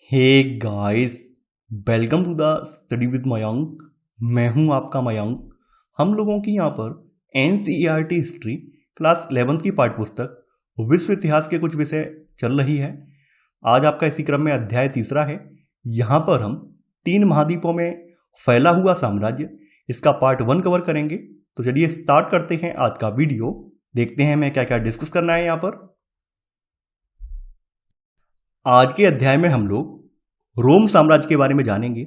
Hey guys, welcome to the study with Mayank. मैं हूं आपका मयंक। हम लोगों की यहाँ पर NCERT हिस्ट्री क्लास 11th की पाठ्यपुस्तक विश्व इतिहास के कुछ विषय चल रही है। आज आपका इसी क्रम में अध्याय तीसरा है। यहाँ पर हम 3 महाद्वीपों में फैला हुआ साम्राज्य, इसका पार्ट 1 कवर करेंगे। तो चलिए स्टार्ट करते हैं आज का वीडियो। देखते हैं हमें क्या क्या डिस्कस करना है यहाँ पर। आज के अध्याय में हम लोग रोम साम्राज्य के बारे में जानेंगे।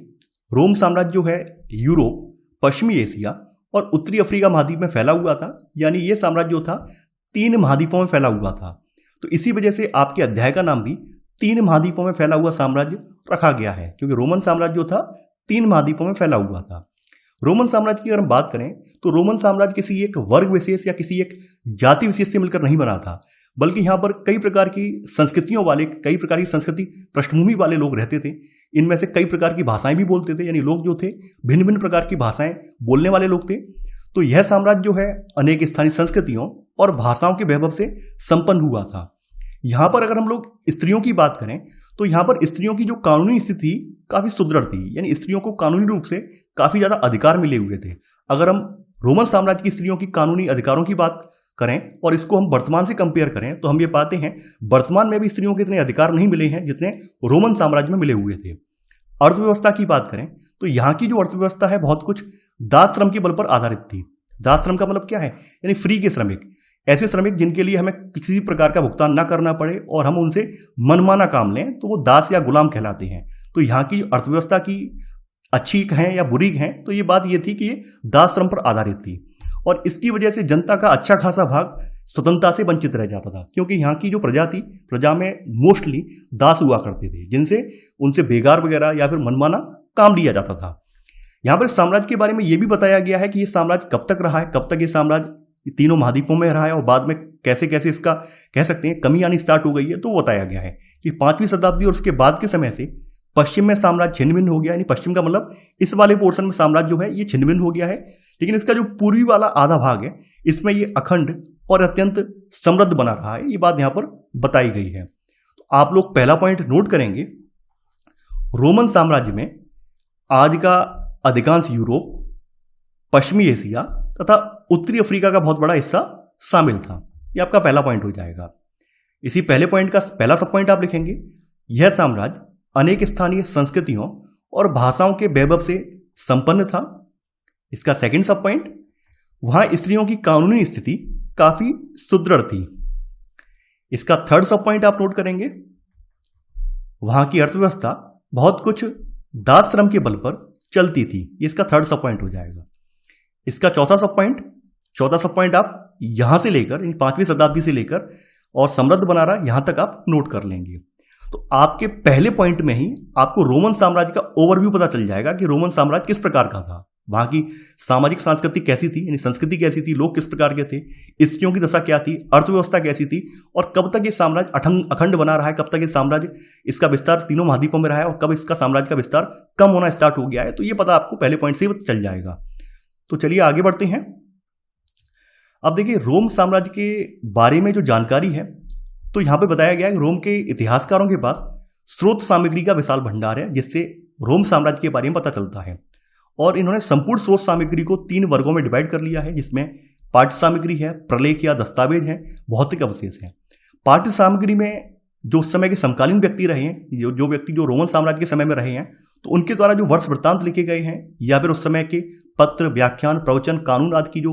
रोम साम्राज्य जो है यूरोप, पश्चिमी एशिया और उत्तरी अफ्रीका महाद्वीप में फैला हुआ था। यानी ये साम्राज्य जो था 3 महाद्वीपों में फैला हुआ था। तो इसी वजह से आपके अध्याय का नाम भी 3 महाद्वीपों में फैला हुआ साम्राज्य रखा गया है, क्योंकि रोमन साम्राज्य जो था 3 महाद्वीपों में फैला हुआ था। रोमन साम्राज्य की अगर हम बात करें तो रोमन साम्राज्य किसी एक वर्ग विशेष या किसी एक जाति विशेष से मिलकर नहीं बना था, बल्कि यहाँ पर कई प्रकार की संस्कृतियों वाले, कई प्रकार की संस्कृति पृष्ठभूमि वाले लोग रहते थे। इनमें से कई प्रकार की भाषाएं भी बोलते थे, यानी लोग जो थे भिन्न भिन्न प्रकार की भाषाएं बोलने वाले लोग थे। तो यह साम्राज्य जो है अनेक स्थानीय संस्कृतियों और भाषाओं के वैभव से संपन्न हुआ था। यहाँ पर अगर हम लोग स्त्रियों की बात करें तो यहाँ पर स्त्रियों की जो कानूनी स्थिति काफी सुदृढ़ थी, यानी स्त्रियों को कानूनी रूप से काफी ज्यादा अधिकार मिले हुए थे। अगर हम रोमन साम्राज्य की स्त्रियों की कानूनी अधिकारों की बात करें और इसको हम वर्तमान से कंपेयर करें तो हम ये पाते हैं वर्तमान में भी स्त्रियों को इतने अधिकार नहीं मिले हैं जितने रोमन साम्राज्य में मिले हुए थे। अर्थव्यवस्था की बात करें तो यहाँ की जो अर्थव्यवस्था है बहुत कुछ दास श्रम के बल पर आधारित थी। दास श्रम का मतलब क्या है? यानी फ्री के श्रमिक, ऐसे श्रमिक जिनके लिए हमें किसी प्रकार का भुगतान ना करना पड़े और हम उनसे मनमाना काम लें तो वो दास या गुलाम कहलाते हैं। तो यहाँ की अर्थव्यवस्था की अच्छी है या बुरी है, तो ये बात ये थी कि ये दास श्रम पर आधारित थी और इसकी वजह से जनता का अच्छा खासा भाग स्वतंत्रता से वंचित रह जाता था, क्योंकि यहाँ की जो प्रजा थी, प्रजा में मोस्टली दास हुआ करते थे जिनसे उनसे बेगार वगैरह या फिर मनमाना काम लिया जाता था। यहाँ पर साम्राज्य के बारे में ये भी बताया गया है कि ये साम्राज्य कब तक रहा है, कब तक ये साम्राज्य तीनों महाद्वीपों में रहा है और बाद में कैसे कैसे इसका कह सकते हैं कमी आनी स्टार्ट हो गई है। तो बताया गया है कि 5वीं शताब्दी और उसके बाद के समय से पश्चिम में साम्राज्य छिन्न भिन्न हो गया। यानी पश्चिम का मतलब इस वाले पोर्शन में साम्राज्य जो है ये छिन्न भिन्न हो गया है, लेकिन इसका जो पूर्वी वाला आधा भाग है इसमें ये अखंड और अत्यंत समृद्ध बना रहा है। ये बात यहां पर बताई गई है। तो आप लोग पहला पॉइंट नोट करेंगे, रोमन साम्राज्य में आज का अधिकांश यूरोप, पश्चिमी एशिया तथा उत्तरी अफ्रीका का बहुत बड़ा हिस्सा शामिल था। यह आपका पहला पॉइंट हो जाएगा। इसी पहले पॉइंट का पहला सब पॉइंट आप लिखेंगे, यह साम्राज्य अनेक स्थानीय संस्कृतियों और भाषाओं के वैभव से संपन्न था। इसका सेकंड सब पॉइंट, वहां स्त्रियों की कानूनी स्थिति काफी सुदृढ़ थी। इसका थर्ड सब पॉइंट आप नोट करेंगे, वहां की अर्थव्यवस्था बहुत कुछ दास श्रम के बल पर चलती थी। इसका थर्ड सब पॉइंट हो जाएगा। इसका चौथा सब पॉइंट आप यहां से लेकर 5वीं शताब्दी से लेकर और समृद्ध बना रहा यहां तक आप नोट कर लेंगे। तो आपके पहले पॉइंट में ही आपको रोमन साम्राज्य का ओवरव्यू पता चल जाएगा कि रोमन साम्राज्य किस प्रकार का था, वहां की सामाजिक सांस्कृति कैसी थी, यानी संस्कृति कैसी थी, लोग किस प्रकार के थे, स्त्रियों की दशा क्या थी, अर्थव्यवस्था कैसी थी और कब तक ये साम्राज्य अखंड बना रहा है, कब तक ये साम्राज्य इसका विस्तार तीनों महाद्वीपों में रहा है और कब इसका साम्राज्य का विस्तार कम होना स्टार्ट हो गया है। तो ये पता आपको पहले पॉइंट से ही चल जाएगा। तो चलिए आगे बढ़ते हैं। अब देखिए रोम साम्राज्य के बारे में जो जानकारी है, तो यहां पे बताया गया है कि रोम के इतिहासकारों के पास स्रोत सामग्री का विशाल भंडार है, जिससे रोम साम्राज्य के बारे में पता चलता है। और इन्होंने संपूर्ण स्रोत सामग्री को 3 वर्गों में डिवाइड कर लिया है, जिसमें पाठ्य सामग्री है, प्रलेख या दस्तावेज है, भौतिक अवशेष है। पाठ्य सामग्री में जो उस समय के समकालीन व्यक्ति रहे हैं, जो व्यक्ति जो रोमन साम्राज्य के समय में रहे हैं, तो उनके द्वारा जो वर्ष वृत्तांत लिखे गए हैं या फिर उस समय के पत्र, व्याख्यान, प्रवचन, कानून आदि की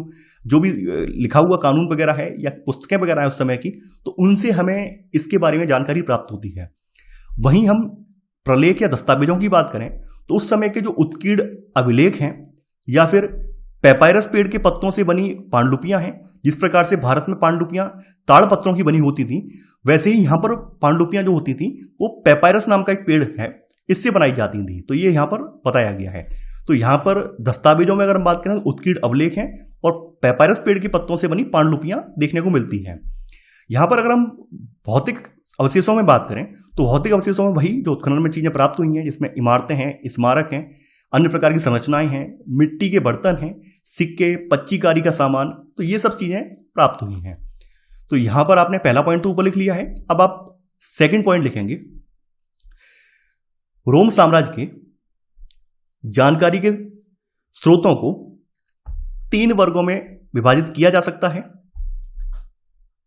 जो भी लिखा हुआ कानून वगैरह है या पुस्तकें वगैरह है उस समय की, तो उनसे हमें इसके बारे में जानकारी प्राप्त होती है। वहीं हम प्रलेख या दस्तावेजों की बात करें तो उस समय के जो उत्कीर्ण अभिलेख हैं या फिर पेपायरस पेड़ के पत्तों से बनी पांडुलिपियां हैं, जिस प्रकार से भारत में पांडुलिपियां ताड़ पत्रों की बनी होती थी, वैसे ही यहां पर पांडुलिपियां जो होती थी वो पेपायरस नाम का एक पेड़ है, इससे बनाई जाती थी। तो ये यहां पर बताया गया है। तो यहां पर दस्तावेजों में अगर हम बात करें तो उत्कीर्ण अभिलेख हैं और पेपायरस पेड़ के पत्तों से बनी पांडुलिपियां देखने को मिलती हैं। यहां पर अगर हम भौतिक अवशेषों में बात करें तो भौतिक अवशेषों में वही जो उत्खनन में चीजें प्राप्त हुई हैं, जिसमें इमारतें हैं, स्मारक हैं, अन्य प्रकार की संरचनाएं हैं, मिट्टी के बर्तन हैं, सिक्के, पच्चीकारी का सामान, तो ये सब चीजें प्राप्त हुई हैं। तो यहां पर आपने पहला पॉइंट तो ऊपर लिख लिया है। अब आप सेकंड पॉइंट लिखेंगे, रोम साम्राज्य के जानकारी के स्रोतों को 3 वर्गों में विभाजित किया जा सकता है।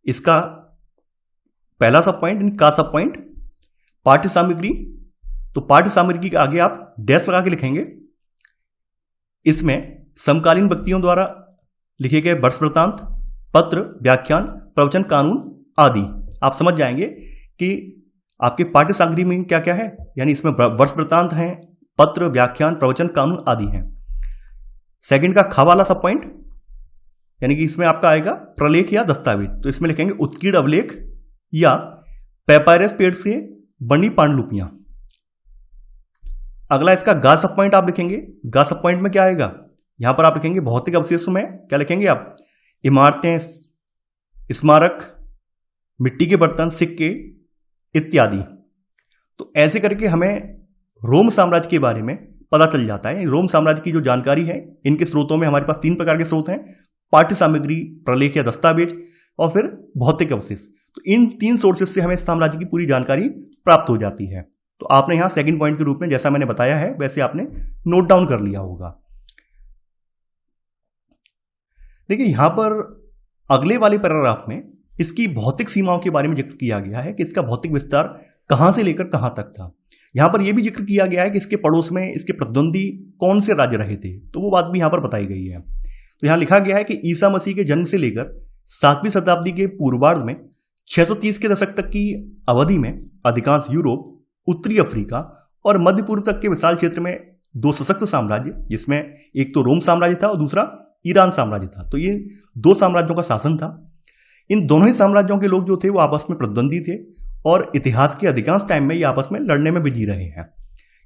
इसका पहला सब पॉइंट, का सब पॉइंट पाठ्य सामग्री। तो पाठ्य सामग्री के आगे आप डैश लगा के लिखेंगे। इसमें समकालीन व्यक्तियों द्वारा लिखे गए वर्ष वृत्तांत, पत्र, व्याख्यान, प्रवचन, कानून आदि। आप समझ जाएंगे कि आपके पाठ्य सामग्री में क्या क्या है, यानी इसमें वर्ष वृत्तांत हैं, पत्र, व्याख्यान, प्रवचन, कानून आदि हैं। सेकंड का खा वाला सब पॉइंट, यानी कि इसमें आपका आएगा प्रलेख या दस्तावेज। तो इसमें लिखेंगे उत्कीर्ण अभिलेख या पेपायरस पेड़ से बनी पांडुलिपियां। अगला इसका गा सब पॉइंट आप लिखेंगे। गा सब पॉइंट में क्या आएगा, यहां पर आप लिखेंगे भौतिक अवशेषों में क्या लिखेंगे आप, इमारतें, स्मारक, मिट्टी के बर्तन, सिक्के इत्यादि। तो ऐसे करके हमें रोम साम्राज्य के बारे में पता चल जाता है। रोम साम्राज्य की जो जानकारी है, इनके स्रोतों में हमारे पास 3 प्रकार के स्रोत हैं, पाठ्य सामग्री, प्रलेख या दस्तावेज और फिर भौतिक अवशेष। तो इन 3 सोर्सेज से हमें साम्राज्य की पूरी जानकारी प्राप्त हो जाती है। तो आपने यहां सेकंड पॉइंट के रूप में जैसा मैंने बताया है वैसे आपने नोट डाउन कर लिया होगा। देखिए यहां पर अगले वाले पैराग्राफ में इसकी भौतिक सीमाओं के बारे में जिक्र किया गया है कि इसका भौतिक विस्तार कहां से लेकर कहां तक था। यहां पर यह भी जिक्र किया गया है कि इसके पड़ोस में इसके प्रतिद्वंदी कौन से राज्य रहे थे, तो वो बात भी यहां पर बताई गई है। तो यहां लिखा गया है कि ईसा मसीह के जन्म से लेकर 7वीं शताब्दी के पूर्वार्ध में 630 के दशक तक की अवधि में अधिकांश यूरोप, उत्तरी अफ्रीका और मध्य पूर्व तक के विशाल क्षेत्र में 2 सशक्त साम्राज्य, जिसमें एक तो रोम साम्राज्य था और दूसरा ईरान साम्राज्य था, तो ये 2 साम्राज्यों का शासन था। इन दोनों ही साम्राज्यों के लोग जो थे वो आपस में प्रतिद्वंदी थे और इतिहास के अधिकांश टाइम में ये आपस में लड़ने में बिजी रहे हैं।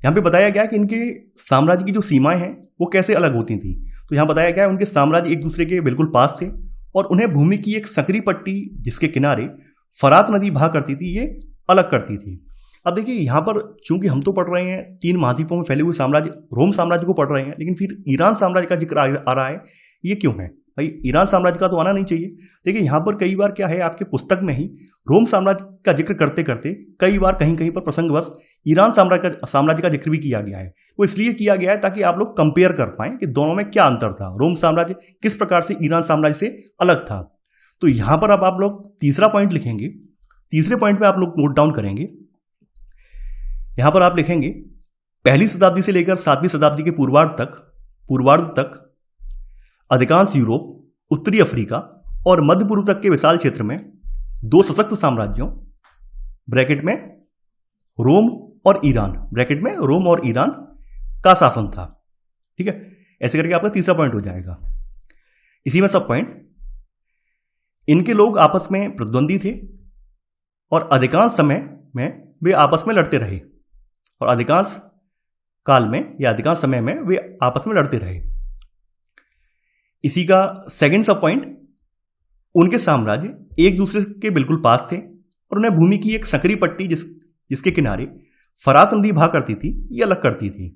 यहाँ पे बताया गया कि इनके साम्राज्य की जो सीमाएं हैं वो कैसे अलग होती थी। तो यहाँ बताया गया है उनके साम्राज्य एक दूसरे के बिल्कुल पास थे और उन्हें भूमि की एक सकरी पट्टी जिसके किनारे फरात नदी बहा करती थी, ये अलग करती थी। अब देखिए यहाँ पर चूंकि हम तो पढ़ रहे हैं 3 महाद्वीपों में फैले हुए साम्राज्य रोम साम्राज्य को पढ़ रहे हैं, लेकिन फिर ईरान साम्राज्य का जिक्र आ रहा है, ये क्यों है भाई? ईरान साम्राज्य का तो आना नहीं चाहिए। देखिए यहाँ पर कई बार क्या है, आपके पुस्तक में ही रोम साम्राज्य का जिक्र करते करते कई बार कहीं कहीं पर प्रसंगवश ईरान साम्राज्य का जिक्र भी किया गया है। वो इसलिए किया गया है ताकि आप लोग कंपेयर कर पाएं कि दोनों में क्या अंतर था, रोम साम्राज्य किस प्रकार से ईरान साम्राज्य से अलग था। तो यहां पर अब आप लोग तीसरा पॉइंट लिखेंगे। तीसरे पॉइंट में आप लोग नोट डाउन करेंगे। यहां पर आप लिखेंगे 1ली शताब्दी से लेकर 7वीं शताब्दी के पूर्वार्ध तक अधिकांश यूरोप, उत्तरी अफ्रीका और मध्य पूर्व तक के विशाल क्षेत्र में 2 सशक्त साम्राज्यों ब्रैकेट में रोम और ईरान, ब्रैकेट में रोम और ईरान का शासन था। ठीक है, ऐसे करके आपका तीसरा पॉइंट हो जाएगा। इसी में सब पॉइंट, इनके लोग आपस में प्रतिद्वंदी थे और अधिकांश समय में वे आपस में लड़ते रहे और अधिकांश काल में या अधिकांश समय में वे आपस में लड़ते रहे। इसी का सेकंड सब पॉइंट, उनके साम्राज्य एक दूसरे के बिल्कुल पास थे और उन्हें भूमि की एक सकरी पट्टी जिसके किनारे फरात नदी बहा करती थी, ये अलग करती थी।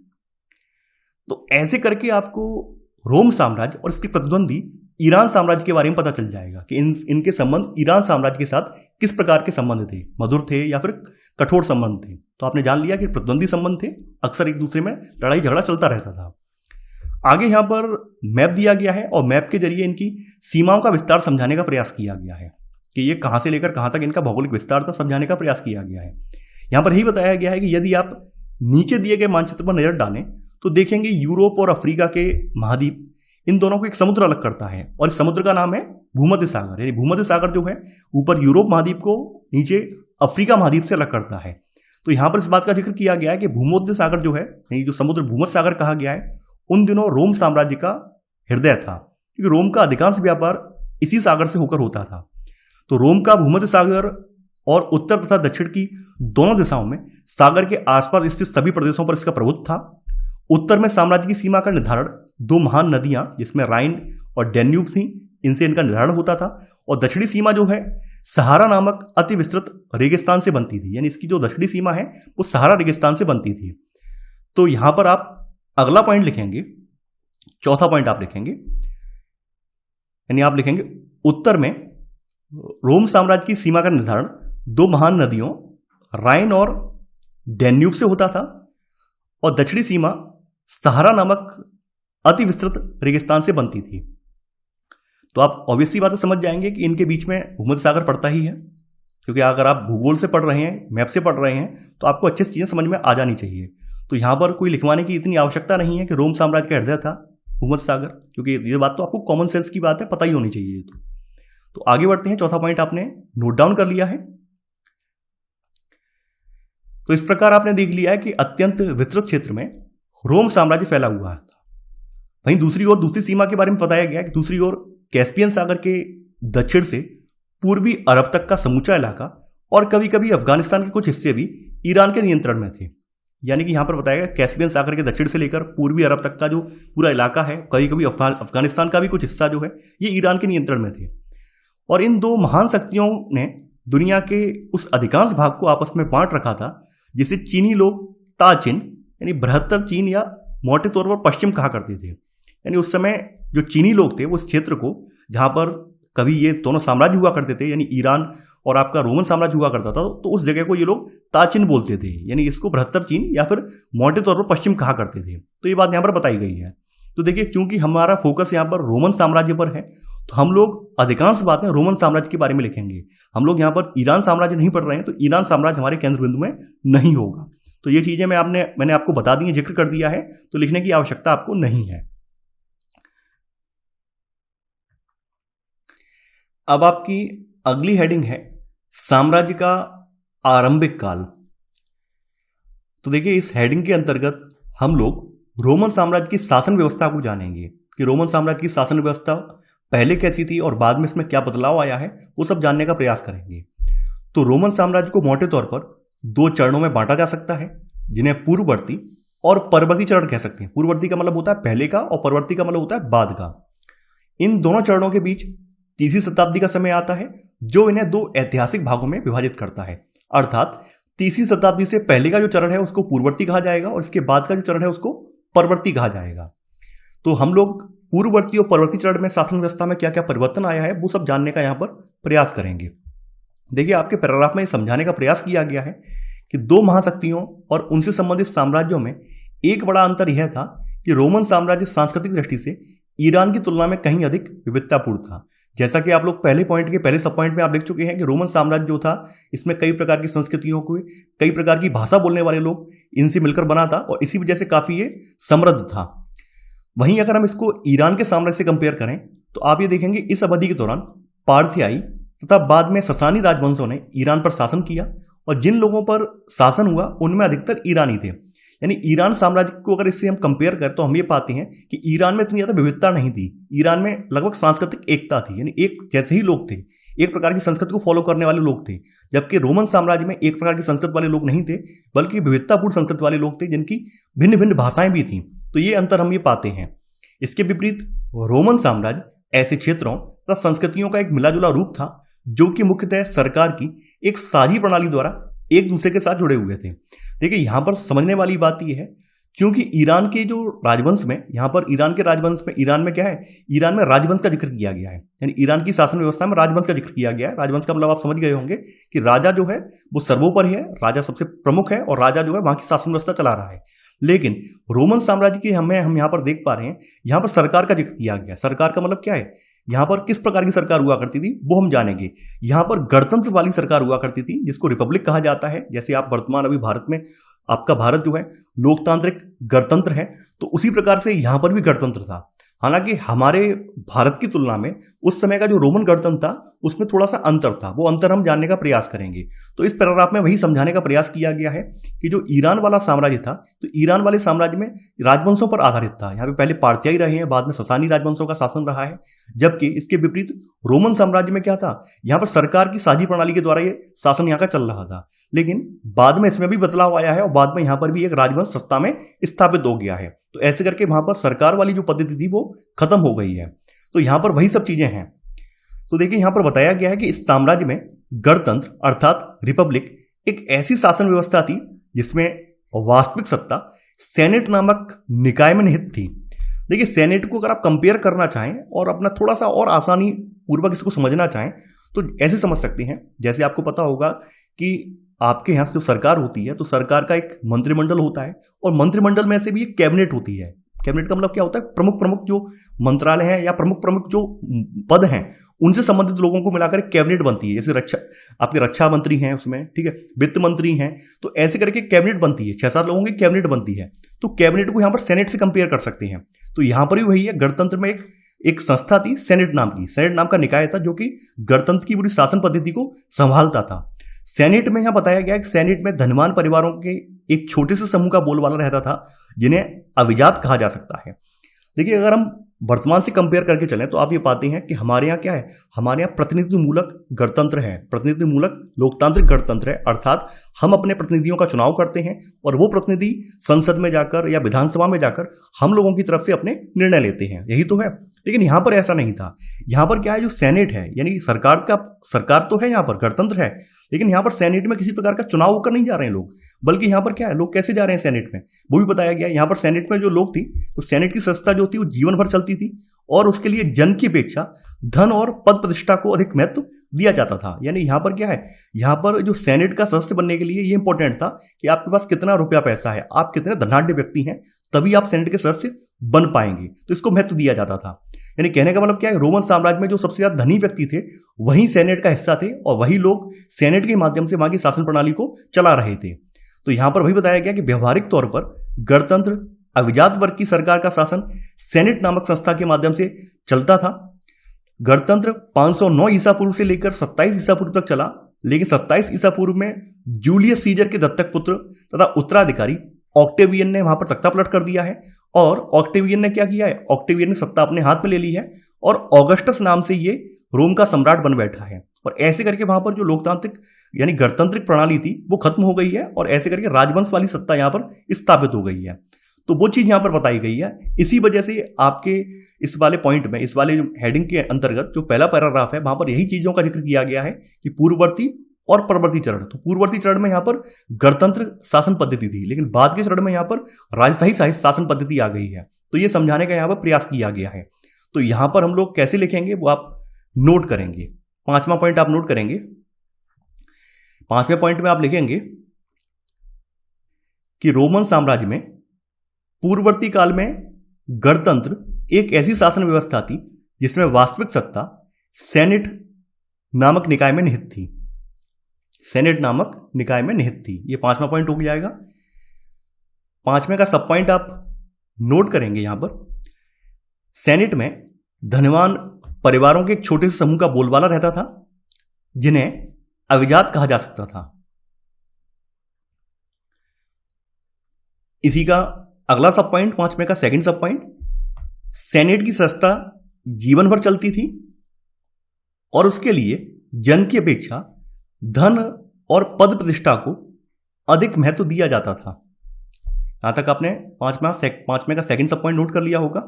तो ऐसे करके आपको रोम साम्राज्य और इसके प्रतिद्वंदी ईरान साम्राज्य के बारे में पता चल जाएगा कि इनके संबंध ईरान साम्राज्य के साथ किस प्रकार के संबंध थे, मधुर थे या फिर कठोर संबंध थे। तो आपने जान लिया कि प्रतिद्वंदी संबंध थे, अक्सर एक दूसरे में लड़ाई झगड़ा चलता रहता था। आगे यहां पर मैप दिया गया है और मैप के जरिए इनकी सीमाओं का विस्तार समझाने का प्रयास किया गया है कि ये कहां से लेकर कहां तक इनका भौगोलिक विस्तार था, समझाने का प्रयास किया गया है। यहां पर यही बताया गया है कि यदि आप नीचे दिए गए मानचित्र पर नजर डालें तो देखेंगे यूरोप और अफ्रीका के महाद्वीप, इन दोनों को एक समुद्र अलग करता है और इस समुद्र का नाम है भूमध्य सागर। यानी भूमध्य सागर जो है ऊपर यूरोप महाद्वीप को, नीचे अफ्रीका महाद्वीप से अलग करता है। तो यहां पर इस बात का जिक्र किया गया है कि भूमध्य सागर जो है, यानी जो समुद्र भूमध्य सागर कहा गया है, उन दिनों रोम साम्राज्य का हृदय था, क्योंकि रोम का अधिकांश व्यापार इसी सागर से होकर होता था। तो रोम का भूमध्य सागर और उत्तर तथा दक्षिण की दोनों दिशाओं में सागर के आसपास स्थित सभी प्रदेशों पर इसका प्रभुत्व था। उत्तर में साम्राज्य की सीमा का निर्धारण 2 महान नदियां जिसमें राइन और डैन्यूब थी, इनसे इनका निर्धारण होता था। और दक्षिणी सीमा जो है सहारा नामक अति विस्तृत रेगिस्तान से बनती थी, यानी इसकी जो दक्षिणी सीमा है वो सहारा रेगिस्तान से बनती थी। तो यहां पर आप अगला पॉइंट लिखेंगे, चौथा पॉइंट आप लिखेंगे, यानी आप लिखेंगे उत्तर में रोम साम्राज्य की सीमा का निर्धारण 2 महान नदियों राइन और डैन्यूब से होता था और दक्षिणी सीमा सहारा नामक अति विस्तृत रेगिस्तान से बनती थी। तो आप ऑब्वियसली बात समझ जाएंगे कि इनके बीच में भूमध्य सागर पड़ता ही है, क्योंकि अगर आप भूगोल से पढ़ रहे हैं, मैप से पढ़ रहे हैं, तो आपको अच्छी चीज़ें समझ में आ जानी चाहिए। तो यहाँ पर कोई लिखवाने की इतनी आवश्यकता नहीं है कि रोम साम्राज्य का हृदय था भूमध्य सागर, क्योंकि ये बात तो आपको कॉमन सेंस की बात है, पता ही होनी चाहिए। तो आगे बढ़ते हैं। चौथा पॉइंट आपने नोट डाउन कर लिया है। तो इस प्रकार आपने देख लिया है कि अत्यंत विस्तृत क्षेत्र में रोम साम्राज्य फैला हुआ था। वहीं दूसरी ओर दूसरी सीमा के बारे में बताया गया कि दूसरी ओर कैस्पियन सागर के दक्षिण से पूर्वी अरब तक का समूचा इलाका और कभी कभी अफगानिस्तान के कुछ हिस्से भी ईरान के नियंत्रण में थे। यानी कि यहां पर बताया गया कैस्पियन सागर के दक्षिण से लेकर पूर्वी अरब तक का जो पूरा इलाका है, कभी कभी अफगानिस्तान का भी कुछ हिस्सा जो है, ये ईरान के नियंत्रण में थे। और इन दो महान शक्तियों ने दुनिया के उस अधिकांश भाग को आपस में बांट रखा था, जिसे चीनी लोग ताचिन यानी बृहत्तर चीन या मोटे तौर पर पश्चिम कहा करते थे। यानी उस समय जो चीनी लोग थे वो इस क्षेत्र को, जहां पर कभी ये दोनों साम्राज्य हुआ करते थे, यानी ईरान और आपका रोमन साम्राज्य हुआ करता था, तो उस जगह को ये लोग ताचिन बोलते थे, यानी इसको बृहत्तर चीन या फिर मोटे तौर पर पश्चिम कहा करते थे। तो ये बात यहाँ पर बताई गई है। तो देखिए, चूंकि हमारा फोकस यहाँ पर रोमन साम्राज्य पर है, तो हम लोग अधिकांश बातें रोमन साम्राज्य के बारे में लिखेंगे। हम लोग यहाँ पर ईरान साम्राज्य नहीं पढ़ रहे हैं, तो ईरान साम्राज्य हमारे केंद्र बिंदु में नहीं होगा। तो ये चीजें मैंने आपको बता दी है, जिक्र कर दिया है, तो लिखने की आवश्यकता आपको नहीं है। अब आपकी अगली हेडिंग है साम्राज्य का आरंभिक काल। तो देखिए, इस हेडिंग के अंतर्गत हम लोग रोमन साम्राज्य की शासन व्यवस्था को जानेंगे कि रोमन साम्राज्य की शासन व्यवस्था पहले कैसी थी और बाद में इसमें क्या बदलाव आया है, वो सब जानने का प्रयास करेंगे। तो रोमन साम्राज्य को मोटे तौर पर दो चरणों में बांटा जा सकता है, जिन्हें पूर्ववर्ती और परवर्ती चरण कह सकते हैं। पूर्ववर्ती का मतलब होता है पहले का और परवर्ती का मतलब होता है बाद का। इन दोनों चरणों के बीच तीसरी शताब्दी का समय आता है, जो इन्हें दो ऐतिहासिक भागों में विभाजित करता है। अर्थात तीसरी शताब्दी से पहले का जो चरण है उसको पूर्ववर्ती कहा जाएगा और इसके बाद का जो चरण है उसको परवर्ती कहा जाएगा। तो हम लोग पूर्ववर्ती और परवर्ती चरण में शासन व्यवस्था में क्या क्या परिवर्तन आया है वो सब जानने का यहाँ पर प्रयास करेंगे। देखिए, आपके पैराग्राफ में समझाने का प्रयास किया गया है कि दो महाशक्तियों और उनसे संबंधित साम्राज्यों में एक बड़ा अंतर यह था कि रोमन साम्राज्य सांस्कृतिक दृष्टि से ईरान की तुलना में कहीं अधिक विविधतापूर्ण था। जैसा कि आप लोग पहले पॉइंट के पहले सब पॉइंट में आप देख चुके हैं कि रोमन साम्राज्य जो था, इसमें कई प्रकार की संस्कृतियों को, कई प्रकार की भाषा बोलने वाले लोग इनसे मिलकर बना था और इसी वजह से काफी ये समृद्ध था। वहीं अगर हम इसको ईरान के साम्राज्य से कंपेयर करें तो आप ये देखेंगे इस अवधि के दौरान पारथियाई तथा बाद में ससानी राजवंशों ने ईरान पर शासन किया और जिन लोगों पर शासन हुआ उनमें अधिकतर ईरानी थे। यानी ईरान साम्राज्य को अगर इससे हम कंपेयर करें तो हम ये पाते हैं कि ईरान में इतनी ज्यादा विविधता नहीं थी। ईरान में लगभग सांस्कृतिक एकता थी, यानी एक जैसे ही लोग थे, एक प्रकार की संस्कृति को फॉलो करने वाले लोग थे। जबकि रोमन साम्राज्य में एक प्रकार की संस्कृति वाले लोग नहीं थे, बल्कि विविधतापूर्ण संस्कृति वाले लोग थे जिनकी भिन्न भिन्न भाषाएं भी थी। तो ये अंतर हम ये पाते हैं। इसके विपरीत रोमन साम्राज्य ऐसे क्षेत्रों तथा संस्कृतियों का एक मिला जुला रूप था, जो कि मुख्यतः सरकार की एक साझी प्रणाली द्वारा एक दूसरे के साथ जुड़े हुए थे। देखिए, यहां पर समझने वाली बात यह है, क्योंकि ईरान के जो राजवंश में, यहां पर ईरान के राजवंश में, ईरान में क्या है, ईरान में राजवंश का जिक्र किया गया है। यानी ईरान की शासन व्यवस्था में राजवंश का जिक्र किया गया है। राजवंश का मतलब आप समझ गए होंगे कि राजा जो है वो सर्वोपरि है, राजा सबसे प्रमुख है और राजा जो है वहां की शासन व्यवस्था चला रहा है। लेकिन रोमन साम्राज्य की हम यहाँ पर देख पा रहे हैं, यहाँ पर सरकार का जिक्र किया गया। सरकार का मतलब क्या है, यहाँ पर किस प्रकार की सरकार हुआ करती थी वो हम जानेंगे। यहाँ पर गणतंत्र वाली सरकार हुआ करती थी, जिसको रिपब्लिक कहा जाता है। जैसे आप वर्तमान अभी भारत में, आपका भारत जो है लोकतांत्रिक गणतंत्र है, तो उसी प्रकार से यहाँ पर भी गणतंत्र था। हालांकि हमारे भारत की तुलना में उस समय का जो रोमन गणतंत्र था उसमें थोड़ा सा अंतर था, वो अंतर हम जानने का प्रयास करेंगे। तो इस पैराग्राफ में वही समझाने का प्रयास किया गया है कि जो ईरान वाला साम्राज्य था, तो ईरान वाले साम्राज्य में राजवंशों पर आधारित था। यहाँ पे पहले पारथियाई रहे हैं, बाद में ससानी राजवंशों का शासन रहा है। जबकि इसके विपरीत रोमन साम्राज्य में क्या था, यहाँ पर सरकार की साझी प्रणाली के द्वारा ये शासन यहाँ का चल रहा था। लेकिन बाद में इसमें भी बदलाव आया है और बाद में यहाँ पर भी एक राजवंश सत्ता में स्थापित हो गया है। तो ऐसे करके वहां पर सरकार वाली जो पद्धति थी वो खत्म हो गई है। तो यहां पर वही सब चीजें हैं। तो देखिए, यहां पर बताया गया है कि इस साम्राज्य में गणतंत्र अर्थात रिपब्लिक एक ऐसी शासन व्यवस्था थी जिसमें वास्तविक सत्ता सेनेट नामक निकाय में निहित थी। देखिए, सेनेट को अगर आप कंपेयर करना चाहें और अपना थोड़ा सा और आसानी पूर्वक इसको समझना चाहें तो ऐसे समझ सकते हैं, जैसे आपको पता होगा कि आपके यहाँ से जो सरकार होती है तो सरकार का एक मंत्रिमंडल होता है और मंत्रिमंडल में से भी एक कैबिनेट होती है। कैबिनेट का मतलब क्या होता है? प्रमुख प्रमुख जो मंत्रालय हैं या प्रमुख प्रमुख जो पद हैं उनसे संबंधित लोगों को मिलाकर कैबिनेट बनती है। जैसे आपके रक्षा मंत्री हैं उसमें, ठीक है, वित्त मंत्री हैं, तो ऐसे करके कैबिनेट बनती है। 6-7 लोगों की कैबिनेट बनती है। तो कैबिनेट को यहाँ पर सेनेट से कंपेयर कर सकते हैं। तो यहाँ पर भी वही है, गणतंत्र में एक संस्था थी सेनेट नाम की। सेनेट नाम का निकाय था जो कि गणतंत्र की पूरी शासन पद्धति को संभालता था। सेनेट में यहां बताया गया कि सेनेट में धनवान परिवारों के एक छोटे से समूह का बोलबाला रहता था जिन्हें अभिजात कहा जा सकता है। देखिए, अगर हम वर्तमान से कंपेयर करके चलें तो आप ये पाते हैं कि हमारे यहाँ क्या है, हमारे यहाँ प्रतिनिधि मूलक गणतंत्र है, प्रतिनिधि मूलक लोकतांत्रिक गणतंत्र है। अर्थात हम अपने प्रतिनिधियों का चुनाव करते हैं और वो प्रतिनिधि संसद में जाकर या विधानसभा में जाकर हम लोगों की तरफ से अपने निर्णय लेते हैं। यही तो है। लेकिन यहां पर ऐसा नहीं था। यहां पर क्या है, जो सेनेट है यानी सरकार तो है, यहां पर गणतंत्र है, लेकिन यहां पर सेनेट में किसी प्रकार का चुनाव होकर नहीं जा रहे हैं लोग, बल्कि यहां पर क्या है, लोग कैसे जा रहे हैं सेनेट में, वो भी बताया गया। यहां पर सेनेट में जो लोग थी, तो सेनेट की संस्था जो थी वो जीवन भर चलती थी और उसके लिए जन की अपेक्षा धन और पद प्रतिष्ठा को अधिक महत्व दिया जाता था। यानी यहां पर क्या है, यहां पर जो सेनेट का सदस्य बनने के लिए ये इंपॉर्टेंट था कि आपके पास कितना रुपया पैसा है, आप कितने धनाढ्य व्यक्ति हैं, तभी आप सेनेट के सदस्य बन पाएंगे। तो इसको महत्व दिया जाता था। यानी कहने का मतलब क्या है, रोमन साम्राज्य में जो सबसे ज्यादा धनी व्यक्ति थे वही सेनेट का हिस्सा थे और वही लोग सेनेट के माध्यम से वहां की शासन प्रणाली को चला रहे थे। तो यहां पर वही बताया गया कि व्यवहारिक तौर पर गणतंत्र अभिजात वर्ग की सरकार का शासन सेनेट नामक संस्था के माध्यम से चलता था। गणतंत्र 509 ईसा पूर्व से लेकर 27 ईसा पूर्व तक चला, लेकिन 27 ईसा पूर्व में जूलियस सीजर के दत्तक पुत्र तथा उत्तराधिकारी ऑक्टेवियन ने वहां पर तख्ता पलट कर दिया है। और ऑक्टेवियन ने क्या किया है, ऑक्टेवियन ने सत्ता अपने हाथ में ले ली है और ऑगस्टस नाम से ये रोम का सम्राट बन बैठा है। और ऐसे करके वहां पर जो लोकतांत्रिक यानी गणतांत्रिक प्रणाली थी वो खत्म हो गई है और ऐसे करके राजवंश वाली सत्ता यहां पर स्थापित हो गई है। तो वो चीज यहां पर बताई गई है। इसी वजह से आपके इस वाले पॉइंट में, इस वाले हेडिंग के अंतर्गत जो पहला पैराग्राफ है वहां पर यही चीजों का जिक्र किया गया है कि पूर्ववर्ती और परवर्ती चरण। तो पूर्ववर्ती चरण में यहां पर गणतंत्र शासन पद्धति थी, लेकिन बाद के चरण में यहां पर राजशाही शासन पद्धति आ गई है। तो ये समझाने का यहां पर प्रयास किया गया है। तो यहां पर हम लोग कैसे लिखेंगे वो आप नोट करेंगे। 5वां पॉइंट आप नोट करेंगे। 5वें पॉइंट में आप लिखेंगे कि रोमन साम्राज्य में पूर्ववर्ती काल में गणतंत्र एक ऐसी शासन व्यवस्था थी जिसमें वास्तविक सत्ता सेनेट नामक निकाय में निहित थी। सेनेट नामक निकाय में निहित थी। ये 5वां पॉइंट हो जाएगा। 5वें का सब पॉइंट आप नोट करेंगे। यहां पर सेनेट में धनवान परिवारों के एक छोटे से समूह का बोलबाला रहता था जिन्हें अभिजात कहा जा सकता था। इसी का अगला सब पॉइंट, 5वें का सेकंड सब पॉइंट, सेनेट की संस्था जीवन भर चलती थी और उसके लिए जन की अपेक्षा धन और पद प्रतिष्ठा को अधिक महत्व दिया जाता था। यहां तक आपने 5वें का सेकंड सब पॉइंट नोट कर लिया होगा।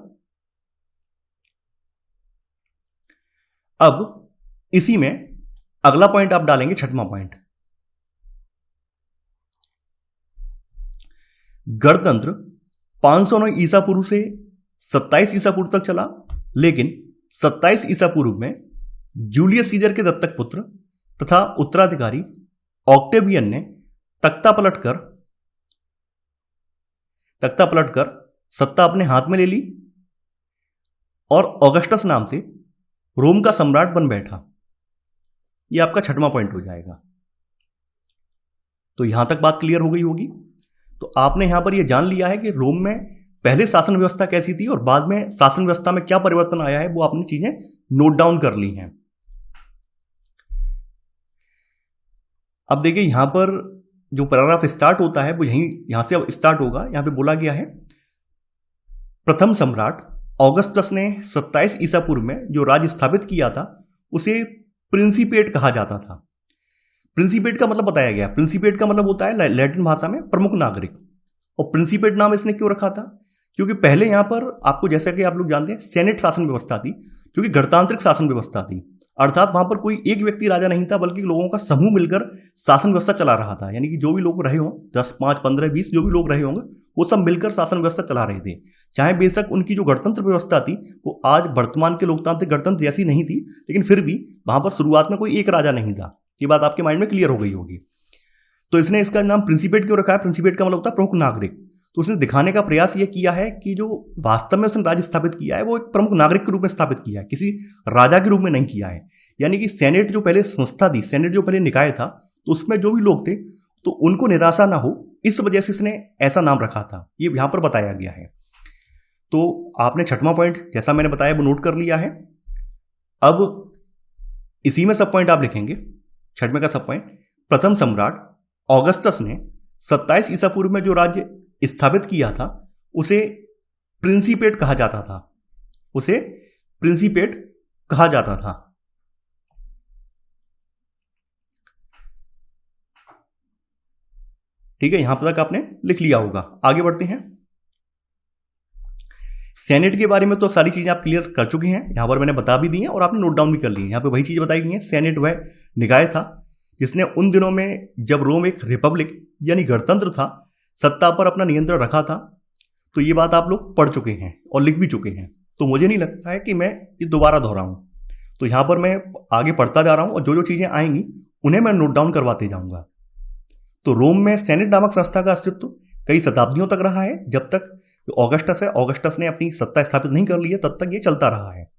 अब इसी में अगला पॉइंट आप डालेंगे 6वां पॉइंट। गणतंत्र 509 ईसा पूर्व से 27 ईसा पूर्व तक चला, लेकिन 27 ईसा पूर्व में जूलियस सीजर के दत्तक पुत्र तथा उत्तराधिकारी ऑक्टेवियन ने तख्ता पलटकर सत्ता अपने हाथ में ले ली और ऑगस्टस नाम से रोम का सम्राट बन बैठा। यह आपका 6वां पॉइंट हो जाएगा। तो यहां तक बात क्लियर हो गई होगी। तो आपने यहां पर यह जान लिया है कि रोम में पहले शासन व्यवस्था कैसी थी और बाद में शासन व्यवस्था में क्या परिवर्तन आया है, वो आपने चीजें नोट डाउन कर ली हैं। अब देखिए, यहां पर जो पैराग्राफ स्टार्ट होता है वो यहां से अब स्टार्ट होगा। यहां पे बोला गया है, प्रथम सम्राट ऑगस्टस ने 27 ईसा पूर्व में जो राज्य स्थापित किया था उसे प्रिंसिपेट कहा जाता था। प्रिंसिपेट का मतलब बताया गया। प्रिंसिपेट का मतलब होता है लैटिन भाषा में प्रमुख नागरिक। और प्रिंसिपेट नाम इसने क्यों रखा था? क्योंकि पहले यहां पर आपको, जैसा कि आप लोग जानते हैं, सेनेट शासन व्यवस्था थी, क्योंकि गणतांत्रिक शासन व्यवस्था थी। अर्थात वहां पर कोई एक व्यक्ति राजा नहीं था, बल्कि लोगों का समूह मिलकर शासन व्यवस्था चला रहा था। यानी कि जो भी लोग रहे हों, 10, 5, 15, 20 जो भी लोग रहे होंगे, वो सब मिलकर शासन व्यवस्था चला रहे थे। चाहे बेशक उनकी जो गणतंत्र व्यवस्था थी वो आज वर्तमान के लोकतांत्रिक गणतंत्र जैसी नहीं थी, लेकिन फिर भी वहां पर शुरुआत में कोई एक राजा नहीं था। ये बात आपके माइंड में क्लियर हो गई होगी। तो इसने इसका नाम प्रिंसिपेट क्यों रखा है? प्रिंसिपेट का मतलब होता है प्रमुख नागरिक। तो उसने दिखाने का प्रयास यह किया है कि जो वास्तव में उसने राज्य स्थापित किया है वो एक प्रमुख नागरिक के रूप में स्थापित किया है, किसी राजा के रूप में नहीं किया है। यानी कि सेनेट जो पहले संस्था थी, सेनेट जो पहले निकाय था, तो उसमें जो भी लोग थे तो उनको निराशा ना हो, इस वजह से इसने ऐसा नाम रखा था, ये यहां पर बताया गया है। तो आपने छठवां पॉइंट जैसा मैंने बताया वो नोट कर लिया है। अब इसी में सब पॉइंट आप लिखेंगे। छठवें का सब पॉइंट, प्रथम सम्राट ऑगस्टस ने 27 ईसा पूर्व में जो राज्य स्थापित किया था उसे प्रिंसिपेट कहा जाता था, उसे प्रिंसिपेट कहा जाता था। ठीक है, यहां तक आपने लिख लिया होगा। आगे बढ़ते हैं। सेनेट के बारे में तो सारी चीजें आप क्लियर कर चुके हैं, यहां पर मैंने बता भी दी हैं और आपने नोट डाउन भी कर ली है। यहां पे वही चीजें बताई गई हैं। सेनेट वह निकाय था जिसने उन दिनों में जब रोम एक रिपब्लिक यानी गणतंत्र था, सत्ता पर अपना नियंत्रण रखा था। तो ये बात आप लोग पढ़ चुके हैं और लिख भी चुके हैं, तो मुझे नहीं लगता है कि मैं ये दोबारा दोहराऊं। तो यहां पर मैं आगे पढ़ता जा रहा हूं और जो जो चीजें आएंगी उन्हें मैं नोट डाउन करवाते जाऊंगा। तो रोम में सेनेट नामक संस्था का अस्तित्व कई शताब्दियों तक रहा है। जब तक ऑगस्टस है, ऑगस्टस ने अपनी सत्ता स्थापित नहीं कर ली है, तब तक ये चलता रहा है।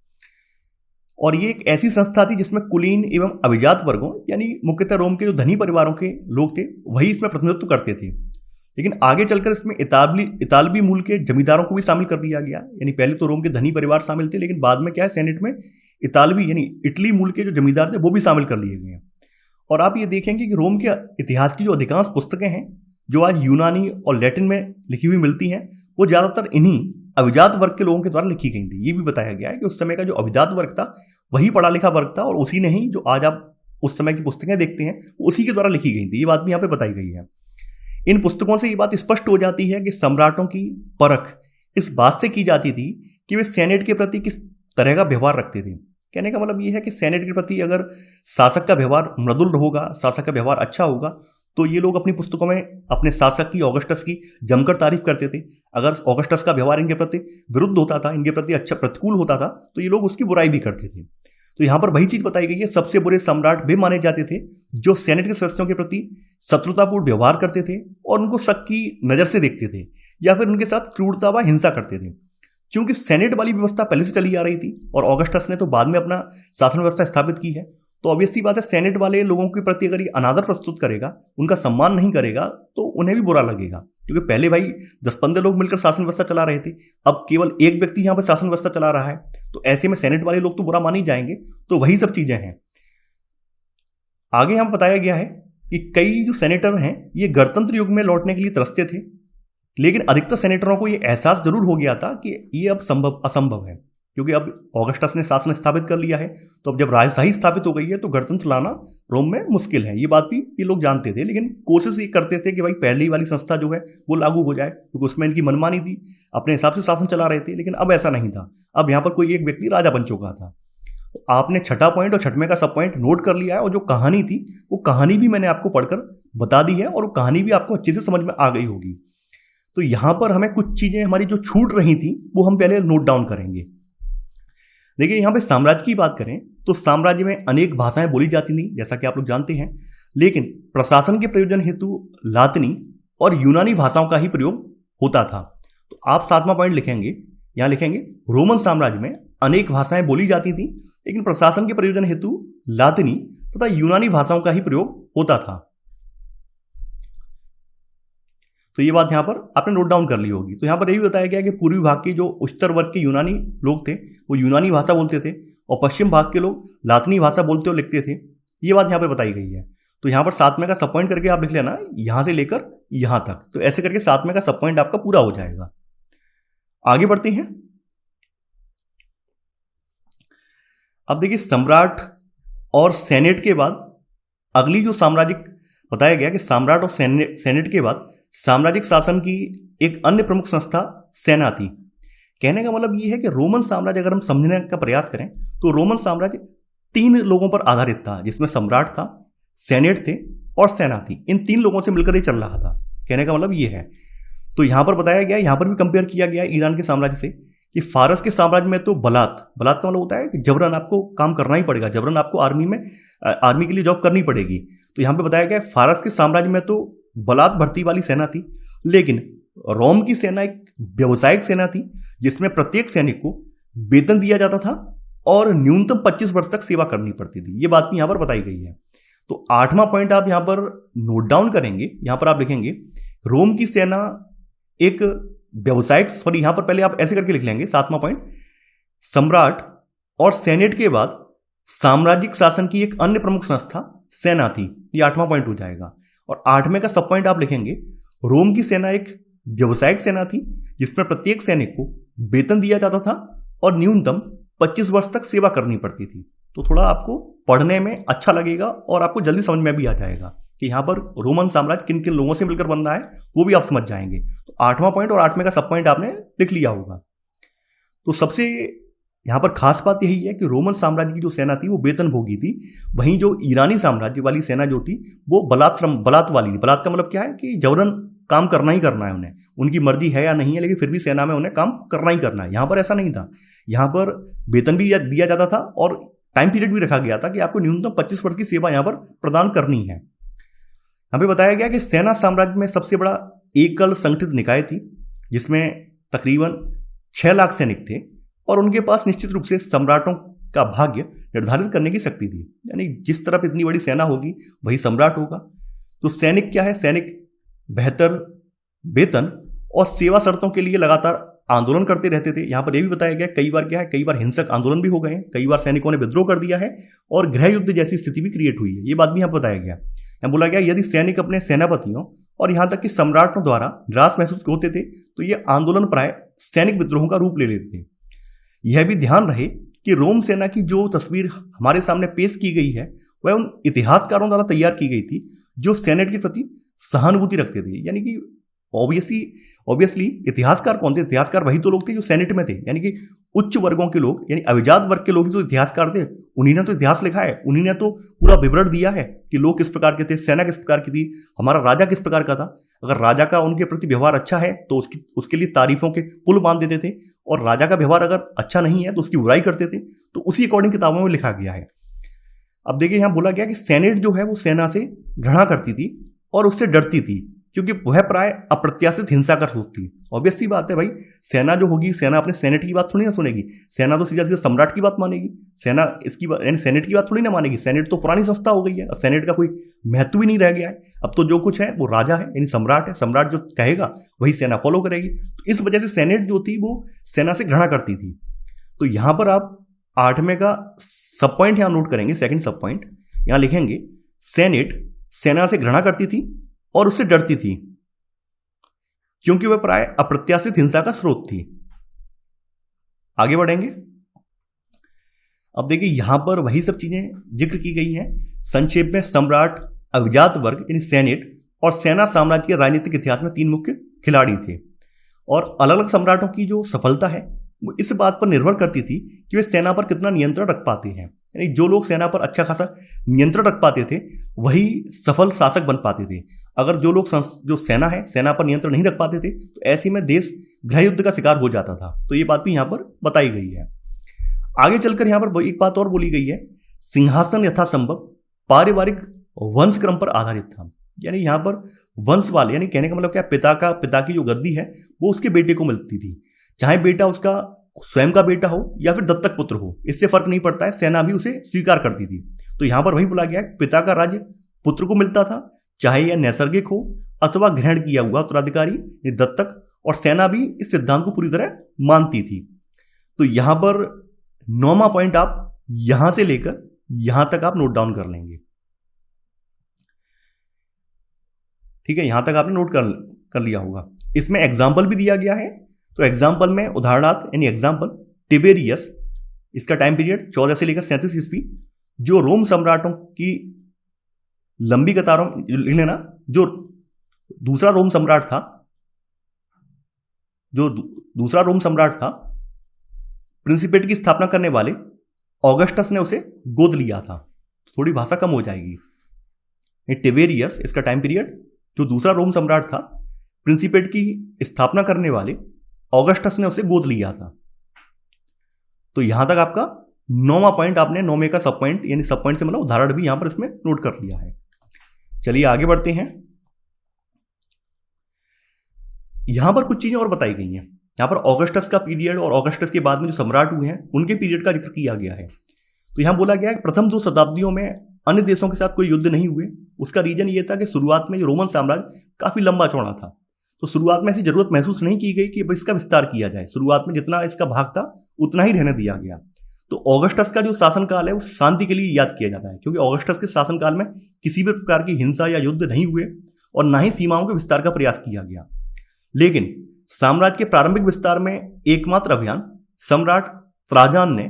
और ये एक ऐसी संस्था थी जिसमें कुलीन एवं अभिजात वर्गों यानी मुख्यतः रोम के जो धनी परिवारों के लोग थे वही इसमें प्रतिनिधित्व करते थे। लेकिन आगे चलकर इसमें इतालवी मूल के जमींदारों को भी शामिल कर दिया गया। यानी पहले तो रोम के धनी परिवार शामिल थे, लेकिन बाद में क्या है, सेनेट में इतालवी यानी इटली मूल के जो जमींदार थे वो भी शामिल कर लिए गए। और आप ये देखेंगे कि रोम के इतिहास की जो अधिकांश पुस्तकें हैं जो आज यूनानी और लैटिन में लिखी हुई मिलती हैं, वो ज्यादातर इन्हीं अभिजात वर्ग के लोगों के द्वारा लिखी गई थी। ये भी बताया गया है कि उस समय का जो अभिजात वर्ग था वही पढ़ा लिखा वर्ग था, और उसी ने ही जो आज आप उस समय की पुस्तकें देखते हैं उसी के द्वारा लिखी गई थी। ये बात भी यहाँ पे बताई गई है। इन पुस्तकों से ये बात स्पष्ट हो जाती है कि सम्राटों की परख इस बात से की जाती थी कि वे सेनेट के प्रति किस तरह का व्यवहार रखते थे। कहने का मतलब ये है कि सेनेट के प्रति अगर शासक का व्यवहार मृदुल होगा, शासक का व्यवहार अच्छा होगा, तो ये लोग अपनी पुस्तकों में अपने शासक की, ऑगस्टस की जमकर तारीफ करते थे। अगर ऑगस्टस का व्यवहार इनके प्रति विरुद्ध होता था, इनके प्रति अच्छा प्रतिकूल होता था, तो ये लोग उसकी बुराई भी करते थे। तो यहां पर वही चीज बताई गई है, सबसे बुरे सम्राट वे माने जाते थे जो सेनेट के सदस्यों के प्रति शत्रुतापूर्ण व्यवहार करते थे और उनको शक की नजर से देखते थे या फिर उनके साथ क्रूरता व हिंसा करते थे। क्योंकि सेनेट वाली व्यवस्था पहले से चली आ रही थी और ऑगस्टस ने तो बाद में अपना शासन व्यवस्था स्थापित की है, तो ऑब्वियस सी बात है सेनेट वाले लोगों के प्रति अगर ये अनादर प्रस्तुत करेगा, उनका सम्मान नहीं करेगा, तो उन्हें भी बुरा लगेगा। क्योंकि पहले भाई 10-15 लोग मिलकर शासन व्यवस्था चला रहे थे, अब केवल एक व्यक्ति यहां पर शासन व्यवस्था चला रहा है, तो ऐसे में सेनेट वाले लोग तो बुरा मान ही जाएंगे। तो वही सब चीजें हैं। आगे हम बताया गया है कि कई जो सेनेटर हैं ये गणतंत्र युग में लौटने के लिए तरसते थे, लेकिन अधिकतर सेनेटरों को यह एहसास जरूर हो गया था कि ये अब असंभव है, क्योंकि अब ऑगस्टस ने शासन स्थापित कर लिया है। तो अब जब राजशाही स्थापित हो गई है तो गणतंत्र लाना रोम में मुश्किल है। ये बात भी ये लोग जानते थे, लेकिन कोशिश ये करते थे कि भाई पहली वाली संस्था जो है वो लागू हो जाए, क्योंकि उसमें इनकी मनमानी थी, अपने हिसाब से शासन चला रहे थे। लेकिन अब ऐसा नहीं था, अब यहाँ पर कोई एक व्यक्ति राजा बन चुका था। तो आपने छठा पॉइंट और छठवें का सब पॉइंट नोट कर लिया है, और जो कहानी थी वो कहानी भी मैंने आपको पढ़कर बता दी है, और वो कहानी भी आपको अच्छे से समझ में आ गई होगी। तो यहां पर हमें कुछ चीजें हमारी जो छूट रही थी वो हम पहले नोट डाउन करेंगे। देखिए, यहां पे साम्राज्य की बात करें तो साम्राज्य में अनेक भाषाएं बोली जाती थी, जैसा कि आप लोग जानते हैं, लेकिन प्रशासन के प्रयोजन हेतु लातिनी और यूनानी भाषाओं का ही प्रयोग होता था। तो आप 7वां पॉइंट लिखेंगे, यहां लिखेंगे रोमन साम्राज्य में अनेक भाषाएं बोली जाती थी, लेकिन प्रशासन के प्रयोजन हेतु लातिनी तथा यूनानी भाषाओं का ही प्रयोग होता था। तो ये बात यहां पर आपने नोट डाउन कर ली होगी। तो यहां पर यही बताया गया कि पूर्वी भाग के जो उच्चतर वर्ग के यूनानी लोग थे वो यूनानी भाषा बोलते थे, और पश्चिम भाग के लोग लातिनी भाषा बोलते और लिखते थे। ये बात यहां पर बताई गई है। तो यहां पर 7वें का सब पॉइंट करके आप लिख लेना, यहां से लेकर यहां तक। तो ऐसे करके 7वें का सब पॉइंट आपका पूरा हो जाएगा। आगे बढ़ते हैं। अब देखिए, सम्राट और सेनेट के बाद अगली जो साम्राज्यिक बताया गया कि सम्राट और सेनेट के बाद साम्राज्यिक शासन की एक अन्य प्रमुख संस्था सेना थी। कहने का मतलब यह है कि रोमन साम्राज्य अगर हम समझने का प्रयास करें तो रोमन साम्राज्य 3 लोगों पर आधारित था, जिसमें सम्राट था, सेनेट थे और सेना थी। इन 3 लोगों से मिलकर ये चल रहा था। कहने का मतलब ये है। तो यहां पर बताया गया, यहां पर भी कंपेयर किया गया ईरान के साम्राज्य से, कि फारस के साम्राज्य में तो बलात का मतलब होता है कि जबरन आपको काम करना ही पड़ेगा, जबरन आपको आर्मी के लिए जॉब करनी पड़ेगी। तो यहां पे बताया गया फारस के साम्राज्य में तो बलात् भर्ती वाली सेना थी, लेकिन रोम की सेना एक व्यावसायिक सेना थी जिसमें प्रत्येक सैनिक को वेतन दिया जाता था और न्यूनतम 25 वर्ष तक सेवा करनी पड़ती थी। ये बात भी यहां पर बताई गई है। तो 8वां पॉइंट आप यहां पर नोट डाउन करेंगे। यहां पर आप लिखेंगे रोम की सेना एक व्यावसायिक, सॉरी यहां पर पहले आप ऐसे करके लिख लेंगे 7वां पॉइंट, सम्राट और सेनेट के बाद साम्राज्यिक शासन की एक अन्य प्रमुख संस्था सेना थी। ये 8वां पॉइंट हो जाएगा। और 8वें का सब पॉइंट आप लिखेंगे रोम की सेना एक व्यावसायिक सेना थी जिसमें प्रत्येक सैनिक को वेतन दिया जाता था और न्यूनतम 25 वर्ष तक सेवा करनी पड़ती थी। तो थोड़ा आपको पढ़ने में अच्छा लगेगा और आपको जल्दी समझ में भी आ जाएगा कि यहां पर रोमन साम्राज्य किन किन लोगों से मिलकर बन रहा है, वो भी आप समझ जाएंगे। तो 8वां पॉइंट और 8वें का सब पॉइंट आपने लिख लिया होगा। तो सबसे यहां पर खास बात यही है कि रोमन साम्राज्य की जो सेना थी वो वेतन भोगी थी, वहीं जो ईरानी साम्राज्य वाली सेना जो थी वो बलात् वाली थी। बलात् का मतलब क्या है कि जबरन काम करना ही करना है उन्हें, उनकी मर्जी है या नहीं है, लेकिन फिर भी सेना में उन्हें काम करना ही करना है। यहां पर ऐसा नहीं था, यहां पर वेतन भी दिया जाता था और टाइम पीरियड भी रखा गया था कि आपको न्यूनतम 25 वर्ष की सेवा यहां पर प्रदान करनी है। यहां पर बताया गया कि सेना साम्राज्य में सबसे बड़ा एकल संगठित निकाय थी जिसमें तकरीबन 6 लाख सैनिक थे और उनके पास निश्चित रूप से सम्राटों का भाग्य निर्धारित करने की शक्ति थी। यानी जिस तरफ इतनी बड़ी सेना होगी वही सम्राट होगा। तो सैनिक क्या है, सैनिक बेहतर वेतन और सेवा शर्तों के लिए लगातार आंदोलन करते रहते थे। यहां पर यह भी बताया गया कई बार क्या है, कई बार हिंसक आंदोलन भी हो गए हैं, कई बार सैनिकों ने विद्रोह कर दिया है और गृह युद्ध जैसी स्थिति भी क्रिएट हुई है। ये बात भी यहां बताया गया। यहां बोला गया यदि सैनिक अपने सेनापतियों और यहां तक कि सम्राटों द्वारा निराश महसूस होते थे तो ये आंदोलन प्राय सैनिक विद्रोहों का रूप ले लेते थे। यह भी ध्यान रहे कि रोम सेना की जो तस्वीर हमारे सामने पेश की गई है वह उन इतिहासकारों द्वारा तैयार की गई थी जो सेनेट के प्रति सहानुभूति रखते थे। यानी कि ऑब्वियसली इतिहासकार कौन थे? इतिहासकार वही तो लोग थे जो सेनेट में थे, यानी कि उच्च वर्गों के लोग, यानी अभिजात वर्ग के लोग जो इतिहासकार थे, उन्हीं ने तो इतिहास लिखा है, उन्हीं ने तो पूरा विवरण दिया है कि लोग किस प्रकार के थे, सेना किस प्रकार की थी, हमारा राजा किस प्रकार का था। अगर राजा का उनके प्रति व्यवहार अच्छा है तो उसके लिए तारीफों के पुल बांध देते थे, और राजा का व्यवहार अगर अच्छा नहीं है तो उसकी बुराई करते थे। तो उसी अकॉर्डिंग किताबों में लिखा गया है। अब देखिए यहां बोला गया कि सेनेट जो है वो सेना से घृणा करती थी और उससे डरती थी क्योंकि वह प्राय अप्रत्याशित हिंसा कर सकती। ऑब्वियस सी बात है भाई, सेना जो होगी, सेना अपने सेनेट की बात थोड़ी ना सुनेगी, सेना तो सीधा सीधा सम्राट की बात मानेगी। सेना इसकी बात, यानी सेनेट की बात थोड़ी ना मानेगी। सेनेट तो पुरानी संस्था हो गई है, अब सेनेट का कोई महत्व भी नहीं रह गया है। अब तो जो कुछ है वो राजा है, यानी सम्राट है, सम्राट जो कहेगा वही सेना फॉलो करेगी। तो इस वजह से सेनेट जो थी वो सेना से घृणा करती थी। तो यहां पर आप 8वें का सब पॉइंट यहां नोट करेंगे, सेकंड सब पॉइंट यहां लिखेंगे, सेनेट सेना से घृणा करती थी और उससे डरती थी क्योंकि वह प्राय अप्रत्याशित हिंसा का स्रोत थी। आगे बढ़ेंगे। अब देखिए यहां पर वही सब चीजें जिक्र की गई हैं संक्षेप में। सम्राट, अभिजात वर्ग यानी सेनेट और सेना साम्राज्य के राजनीतिक इतिहास में 3 मुख्य खिलाड़ी थे, और अलग अलग सम्राटों की जो सफलता है वो इस बात पर निर्भर करती थी कि वे सेना पर कितना नियंत्रण रख पाते हैं। यानी जो लोग सेना पर अच्छा खासा नियंत्रण रख पाते थे वही सफल शासक बन पाते थे। अगर जो लोग जो सेना है, सेना पर नियंत्रण नहीं रख पाते थे तो ऐसे में देश गृह युद्ध का शिकार हो जाता था। तो ये बात भी यहां पर बताई गई है। आगे चलकर यहां पर एक बात और बोली गई है, सिंहासन यथासंभव पारिवारिक वंश क्रम पर आधारित था। यानी यहां पर वंश वाले, यानी कहने का मतलब क्या, पिता की जो गद्दी है वो उसके बेटे को मिलती थी, चाहे बेटा उसका स्वयं का बेटा हो या फिर दत्तक पुत्र हो, इससे फर्क नहीं पड़ता है, सेना भी उसे स्वीकार करती थी। तो यहां पर वही बोला गया पिता का राज्य पुत्र को मिलता था, चाहे यह नैसर्गिक हो अथवा ग्रहण किया हुआ उत्तराधिकारी दत्तक, और सेना भी इस सिद्धांत को पूरी तरह मानती थी। तो यहां पर 9वां पॉइंट आप यहां से लेकर यहां तक आप नोट डाउन कर लेंगे। ठीक है, यहां तक आपने नोट कर लिया होगा। इसमें एग्जाम्पल भी दिया गया है। तो एग्जाम्पल में उदाहरणार्थ यानी एग्जाम्पल टिबेरियस, इसका टाइम पीरियड 14 से लेकर 37 ईस्वी, जो रोम सम्राटों की लंबी कतारों लिख लेना, जो दूसरा रोम सम्राट था, प्रिंसिपेट की स्थापना करने वाले ऑगस्टस ने उसे गोद लिया था। थोड़ी भाषा कम हो जाएगी। टिबेरियस, इसका टाइम पीरियड, जो दूसरा रोम सम्राट था, प्रिंसिपेट की स्थापना करने वाले ऑगस्टस ने उसे गोद लिया था। तो यहां तक आपका 9वां पॉइंट आपने 9वें का सब पॉइंट, यानी सब पॉइंट से मतलब उदाहरण भी यहां पर इसमें नोट कर लिया है। चलिए आगे बढ़ते हैं। यहां पर कुछ चीजें और बताई गई हैं। यहां पर ऑगस्टस का पीरियड और ऑगस्टस के बाद में जो सम्राट हुए हैं उनके पीरियड का जिक्र किया गया है। तो यहां बोला गया है कि प्रथम 2 शताब्दियों में अन्य देशों के साथ कोई युद्ध नहीं हुए। उसका रीजन ये था कि शुरुआत में जो रोमन साम्राज्य काफी लंबा चौड़ा था, तो शुरुआत में ऐसी जरूरत महसूस नहीं की गई कि अब इसका विस्तार किया जाए। शुरुआत में जितना इसका भाग था उतना ही रहने दिया गया। तो ऑगस्टस का जो शासनकाल है वो शांति के लिए याद किया जाता है, क्योंकि ऑगस्टस के शासनकाल में किसी भी प्रकार की हिंसा या युद्ध नहीं हुए और ना ही सीमाओं के विस्तार का प्रयास किया गया। लेकिन साम्राज्य के प्रारंभिक विस्तार में एकमात्र अभियान सम्राट त्राजान ने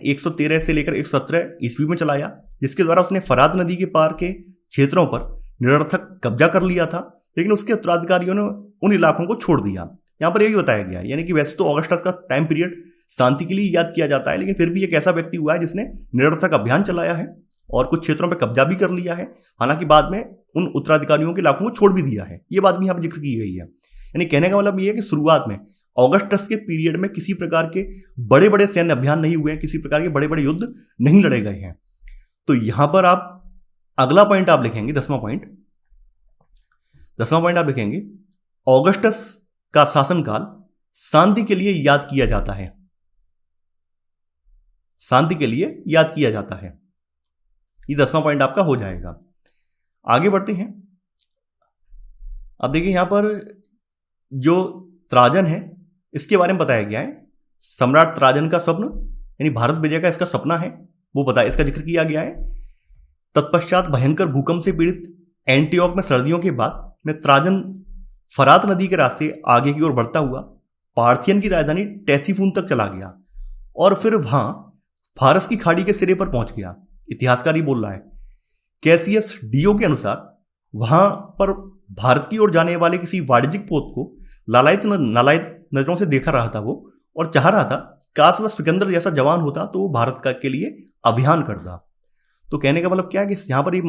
113 से लेकर 117 ईस्वी में चलाया, जिसके द्वारा उसने फरात नदी के पार के क्षेत्रों पर निरर्थक कब्जा कर लिया था। लेकिन उसके उत्तराधिकारियों ने उन इलाकों को छोड़ दिया। यहां पर यह भी बताया गया है, यानी कि वैसे तो ऑगस्टस का टाइम पीरियड शांति के लिए याद किया जाता है, लेकिन फिर भी एक ऐसा व्यक्ति हुआ है जिसने निरर्थक अभियान चलाया है और कुछ क्षेत्रों पर कब्जा भी कर लिया है। हालांकि बाद में उन उत्तराधिकारियों के इलाकों को छोड़ भी दिया है, ये बात भी यहां पर जिक्र की गई है। यानी कहने का मतलब ये है कि शुरुआत में ऑगस्टस के पीरियड में किसी प्रकार के बड़े बड़े सैन्य अभियान नहीं हुए हैं, किसी प्रकार के बड़े बड़े युद्ध नहीं लड़े गए हैं। तो यहां पर आप अगला पॉइंट आप लिखेंगे, 10वां पॉइंट आप लिखेंगे, ऑगस्टस का शासनकाल शांति के लिए याद किया जाता है। शांति के लिए याद किया जाता है, ये 10वां पॉइंट आपका हो जाएगा। आगे बढ़ते हैं। अब देखिए यहां पर जो त्राजन है इसके बारे में बताया गया है। सम्राट त्राजन का स्वप्न यानी भारत विजय का इसका सपना है, वो बताया, इसका जिक्र किया गया है। तत्पश्चात भयंकर भूकंप से पीड़ित एंटियोक में सर्दियों के बाद में त्राजन फरात नदी के रास्ते आगे की ओर बढ़ता हुआ पार्थियन की राजधानी टेसीफून तक चला गया और फिर वहां फारस की खाड़ी के सिरे पर पहुंच गया। इतिहासकार ये बोल रहा है, कैसियस डियो के अनुसार वहां पर भारत की ओर जाने वाले किसी वाणिज्यिक पोत को नालायत नजरों से देखा रहा था वो, और चाह रहा था काश वह सिकंदर जैसा जवान होता तो वो भारत का के लिए अभियान करता। तो कहने का मतलब क्या है कि यहां पर ये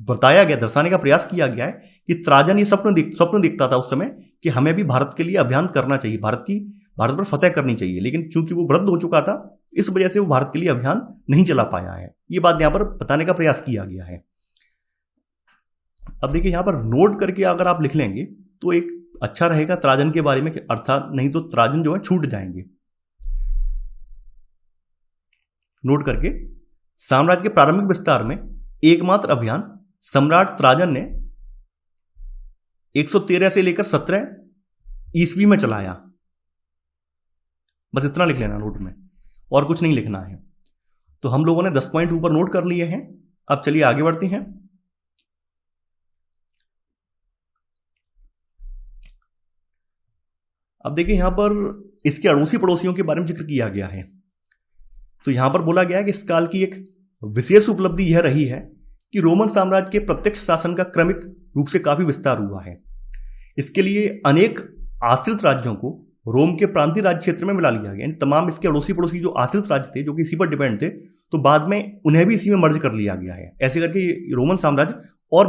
बताया गया, दर्शाने का प्रयास किया गया है कि त्राजन ये स्वप्न देखता था उस समय कि हमें भी भारत के लिए अभियान करना चाहिए, भारत पर फतेह करनी चाहिए। लेकिन चूंकि वो वृद्ध हो चुका था इस वजह से वो भारत के लिए अभियान नहीं चला पाया है। ये बात यहां पर बताने का प्रयास किया गया है। अब देखिए यहां पर नोट करके अगर आप लिख लेंगे तो एक अच्छा रहेगा त्राजन के बारे में, अर्थात नहीं तो त्राजन जो है छूट जाएंगे। नोट करके, साम्राज्य के प्रारंभिक विस्तार में एकमात्र अभियान सम्राट त्राजन ने 113 से लेकर 17 ईस्वी में चलाया। बस इतना लिख लेना नोट में, और कुछ नहीं लिखना है। तो हम लोगों ने 10 पॉइंट ऊपर नोट कर लिए हैं। अब चलिए आगे बढ़ते हैं। अब देखिए यहां पर इसके अड़ोसी पड़ोसियों के बारे में जिक्र किया गया है। तो यहां पर बोला गया है कि इस काल की एक विशेष उपलब्धि यह रही है कि रोमन साम्राज्य के प्रत्यक्ष शासन का क्रमिक रूप से काफी विस्तार हुआ है। इसके लिए अनेक आश्रित राज्यों को रोम के प्रांतीय राज्य क्षेत्र में मिला लिया गया। तमाम इसके अड़ोसी पड़ोसी जो आश्रित राज्य थे, जो कि इसी पर डिपेंड थे, तो बाद में उन्हें भी इसी में मर्ज कर लिया गया है। ऐसे करके रोमन साम्राज्य और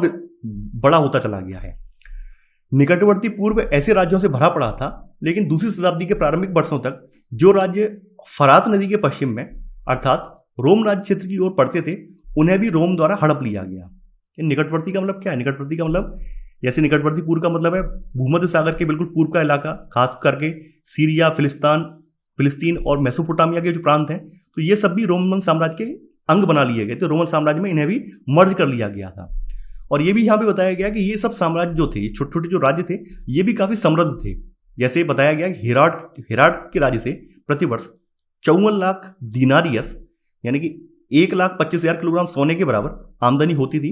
बड़ा होता चला गया है। निकटवर्ती पूर्व ऐसे राज्यों से भरा पड़ा था, लेकिन दूसरी शताब्दी के प्रारंभिक वर्षों तक जो राज्य फरात नदी के पश्चिम में अर्थात रोम राज्य क्षेत्र की ओर पड़ते थे उन्हें भी रोम द्वारा हड़प लिया गया। निकटवर्ती का मतलब क्या है? निकटवर्ती का मतलब जैसे निकटवर्ती पूर्व का मतलब है भूमध्य सागर के बिल्कुल पूर्व का इलाका, खास करके सीरिया, फिलिस्तीन और मेसोपोटामिया के जो प्रांत हैं, तो ये सब भी रोमन साम्राज्य के अंग बना लिए गए। तो रोमन साम्राज्य में इन्हें भी मर्ज कर लिया गया था। और ये भी यहाँ पे बताया गया कि ये सब साम्राज्य जो थे, छोटे छोटे जो राज्य थे, ये भी काफी समृद्ध थे। जैसे बताया गया हेराट के राज्य से प्रतिवर्ष 54 लाख दिनारियस यानी कि 1,25,000 किलोग्राम सोने के बराबर आमदनी होती थी।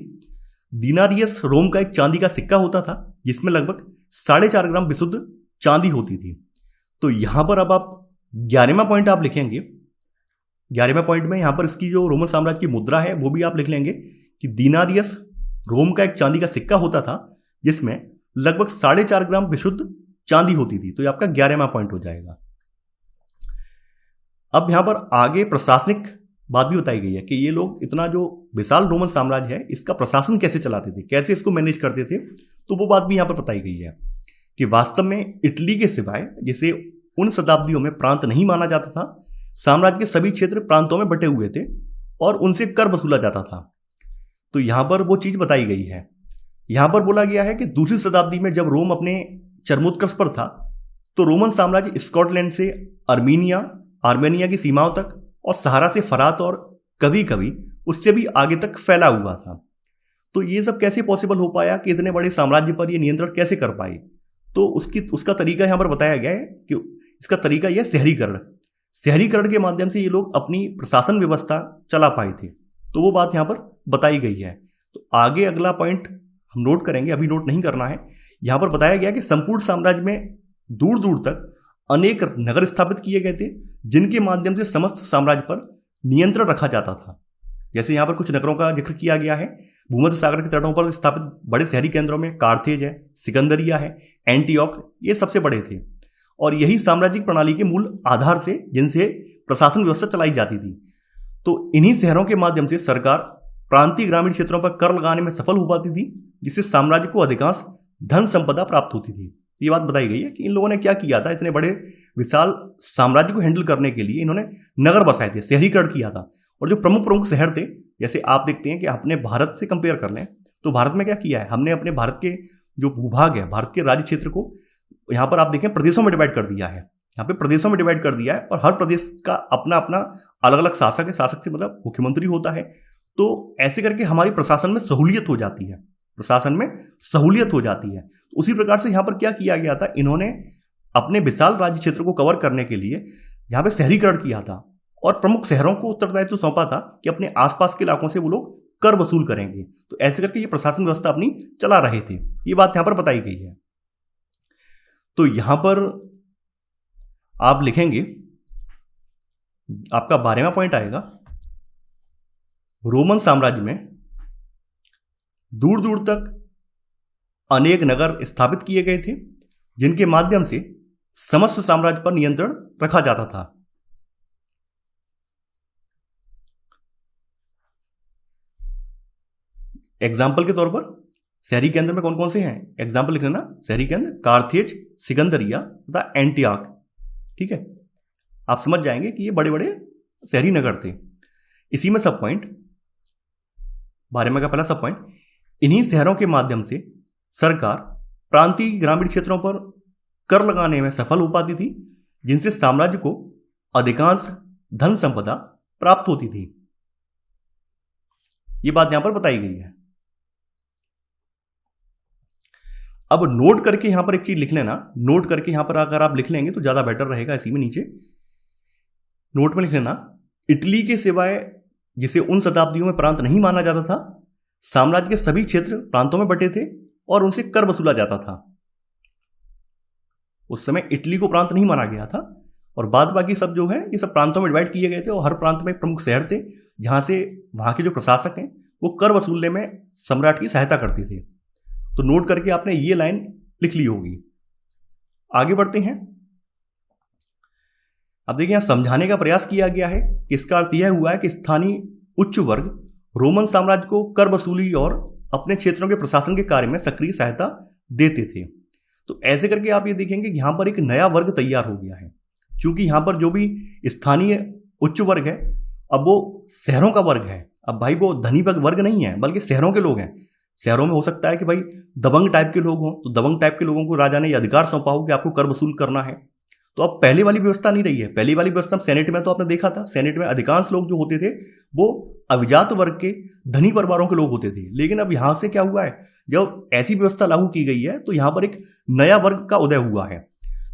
दिनारियस रोम का एक चांदी का सिक्का होता था जिसमें लगभग 4.5 ग्राम विशुद्ध चांदी होती थी। तो यहां पर अब आप 11वां पॉइंट आप लिखेंगे। 11वें पॉइंट में यहां पर इसकी जो रोमन साम्राज्य की मुद्रा है वो भी आप लिख लेंगे कि दिनारियस रोम का एक चांदी का सिक्का होता था जिसमें लगभग 4.5 ग्राम विशुद्ध चांदी होती थी। तो ये आपका 11वां पॉइंट हो जाएगा। अब यहां पर आगे प्रशासनिक बात भी बताई गई है कि ये लोग इतना जो विशाल रोमन साम्राज्य है इसका प्रशासन कैसे चलाते थे, कैसे इसको मैनेज करते थे, तो वो बात भी यहां पर बताई गई है कि वास्तव में इटली के सिवाय जिसे उन शताब्दियों में प्रांत नहीं माना जाता था, साम्राज्य के सभी क्षेत्र प्रांतों में बटे हुए थे और उनसे कर वसूला जाता था। तो यहां पर वो चीज बताई गई है। यहां पर बोला गया है कि दूसरी शताब्दी में जब रोम अपने चरमोत्कर्ष पर था तो रोमन साम्राज्य स्कॉटलैंड से आर्मेनिया की सीमाओं तक और सहारा से फरात और कभी कभी उससे भी आगे तक फैला हुआ था। तो ये सब कैसे पॉसिबल हो पाया कि इतने बड़े साम्राज्य पर ये नियंत्रण कैसे कर पाए? तो उसका तरीका यहां पर बताया गया है कि इसका तरीका यह शहरीकरण के माध्यम से ये लोग अपनी प्रशासन व्यवस्था चला पाए थे। तो वो बात यहां पर बताई गई है। तो आगे अगला पॉइंट हम नोट करेंगे, अभी नोट नहीं करना है। यहां पर बताया गया कि संपूर्ण साम्राज्य में दूर दूर तक अनेक नगर स्थापित किए गए थे जिनके माध्यम से समस्त साम्राज्य पर नियंत्रण रखा जाता था। जैसे यहां पर कुछ नगरों का जिक्र किया गया है। भूमध्य सागर के तटों पर स्थापित बड़े शहरी केंद्रों में कार्थेज है, सिकंदरिया है, एंटियोक, ये सबसे बड़े थे और यही साम्राज्यिक प्रणाली के मूल आधार से जिनसे प्रशासन व्यवस्था चलाई जाती थी। तो इन्हीं शहरों के माध्यम से सरकार प्रांतीय ग्रामीण क्षेत्रों पर कर लगाने में सफल हो पाती थी, जिससे साम्राज्य को अधिकांश धन संपदा प्राप्त होती थी। ये बात बताई गई है कि इन लोगों ने क्या किया था, इतने बड़े विशाल साम्राज्य को हैंडल करने के लिए इन्होंने नगर बसाए थे, शहरीकरण किया था। और जो प्रमुख प्रमुख शहर थे, जैसे आप देखते हैं कि अपने भारत से कंपेयर कर लें तो भारत में क्या किया है, हमने अपने भारत के जो भूभाग है, भारत के राज्य क्षेत्र को यहाँ पर आप देखें प्रदेशों में डिवाइड कर दिया है। यहाँ पे प्रदेशों में डिवाइड कर दिया है और हर प्रदेश का अपना अपना अलग अलग शासक है। शासक से मतलब मुख्यमंत्री होता है। तो ऐसे करके हमारी प्रशासन में सहूलियत हो जाती है, तो उसी प्रकार से यहाँ पर क्या किया गया था, इन्होंने अपने विशाल राज्य क्षेत्र को कवर करने के लिए यहाँ पे शहरीकरण किया था और प्रमुख शहरों को उत्तरदायित्व सौंपा था कि अपने आसपास के इलाकों से वो लोग कर वसूल करेंगे। तो ऐसे करके ये प्रशासन व्यवस्था अपनी चला रहे थे। ये बात यहां पर बताई गई है। तो यहां पर आप लिखेंगे, आपका 12वां पॉइंट आएगा, रोमन साम्राज्य में दूर दूर तक अनेक नगर स्थापित किए गए थे जिनके माध्यम से समस्त साम्राज्य पर नियंत्रण रखा जाता था। एग्जाम्पल के तौर पर शहरी केंद्र में कौन कौन से हैं, एग्जाम्पल लिख लेना। शहरी केंद्र कार्थेज, सिकंदरिया तथा एंटियाक। ठीक है, आप समझ जाएंगे कि ये बड़े बड़े शहरी नगर थे। इसी में सब पॉइंट 12वें का पहला सब पॉइंट, इन्हीं शहरों के माध्यम से सरकार प्रांतीय ग्रामीण क्षेत्रों पर कर लगाने में सफल हो पाती थी, जिनसे साम्राज्य को अधिकांश धन संपदा प्राप्त होती थी। ये बात यहां पर बताई गई है। अब नोट करके यहां पर एक चीज लिख लेना, नोट करके यहां पर अगर आप लिख लेंगे तो ज्यादा बेटर रहेगा। इसी में नीचे नोट में लिख लेना, इटली के सिवाय जिसे उन शताब्दियों में प्रांत नहीं माना जाता था, साम्राज्य के सभी क्षेत्र प्रांतों में बटे थे और उनसे कर वसूला जाता था। उस समय इटली को प्रांत नहीं माना गया था और बाद बाकी सब जो है ये सब प्रांतों में डिवाइड किए गए थे और हर प्रांत में प्रमुख शहर थे जहां से वहां के जो प्रशासक हैं वो कर वसूलने में सम्राट की सहायता करते थे। तो नोट करके आपने ये लाइन लिख ली होगी। आगे बढ़ते हैं। अब देखिए यहां समझाने का प्रयास किया गया है कि इसका अर्थ यह हुआ है कि स्थानीय उच्च वर्ग रोमन साम्राज्य को कर वसूली और अपने क्षेत्रों के प्रशासन के कार्य में सक्रिय सहायता देते थे। तो ऐसे करके आप ये देखेंगे कि यहां पर एक नया वर्ग तैयार हो गया है, क्योंकि यहां पर जो भी स्थानीय उच्च वर्ग है अब वो शहरों का वर्ग है। अब भाई वो धनी वर्ग नहीं है बल्कि शहरों के लोग हैं। शहरों में हो सकता है कि भाई दबंग टाइप के लोग हों, तो दबंग टाइप के लोगों को राजा ने यह अधिकार सौंपा हो कि आपको कर वसूल करना है। तो अब पहले वाली व्यवस्था नहीं रही है। पहली वाली व्यवस्था सेनेट में तो आपने देखा था, सेनेट में अधिकांश लोग जो होते थे वो अभिजात वर्ग के धनी परिवारों के लोग होते थे। लेकिन अब यहां से क्या हुआ है, जब ऐसी व्यवस्था लागू की गई है तो यहां पर एक नया वर्ग का उदय हुआ है।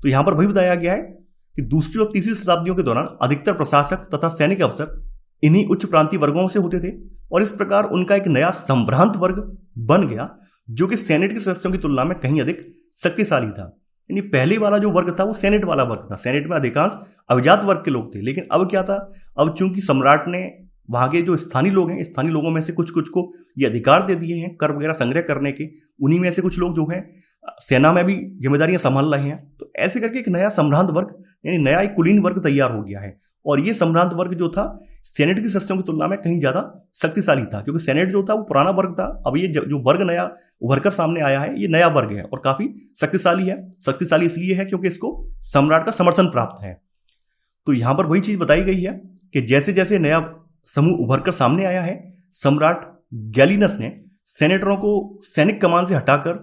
तो यहां पर वही बताया गया है कि दूसरी और तीसरी शताब्दियों के दौरान अधिकतर प्रशासक तथा सैनिक अफसर इन्हीं उच्च प्रांतीय वर्गों से होते थे और इस प्रकार उनका एक नया संभ्रांत वर्ग बन गया जो कि सेनेट के सदस्यों की तुलना में कहीं अधिक शक्तिशाली था। यानी पहले वाला जो वर्ग था वो सेनेट वाला वर्ग था। सेनेट में अधिकांश अभिजात वर्ग के लोग थे। लेकिन अब क्या था, अब चूंकि सम्राट ने वहां के जो स्थानीय लोग हैं, स्थानीय लोगों में से कुछ कुछ को ये अधिकार दे दिए हैं कर वगैरह संग्रह करने के, उन्हीं में से कुछ लोग जो हैं सेना में भी जिम्मेदारियां संभाल रहे हैं। तो ऐसे करके एक नया सम्भ्रांत वर्ग यानी नया एक कुलीन वर्ग तैयार हो गया है। और ये सम्भ्रांत वर्ग जो था सेनेट के सदस्यों की तुलना में कहीं ज्यादा शक्तिशाली था, क्योंकि सेनेट जो था वो पुराना वर्ग था। अब ये जो वर्ग नया उभरकर सामने आया है ये नया वर्ग है और काफी शक्तिशाली है। शक्तिशाली इसलिए है क्योंकि इसको सम्राट का समर्थन प्राप्त है। तो यहां पर वही चीज बताई गई है कि जैसे जैसे नया समूह उभरकर सामने आया है, सम्राट गैलिनस ने सेनेटरों को सैनिक कमान से हटाकर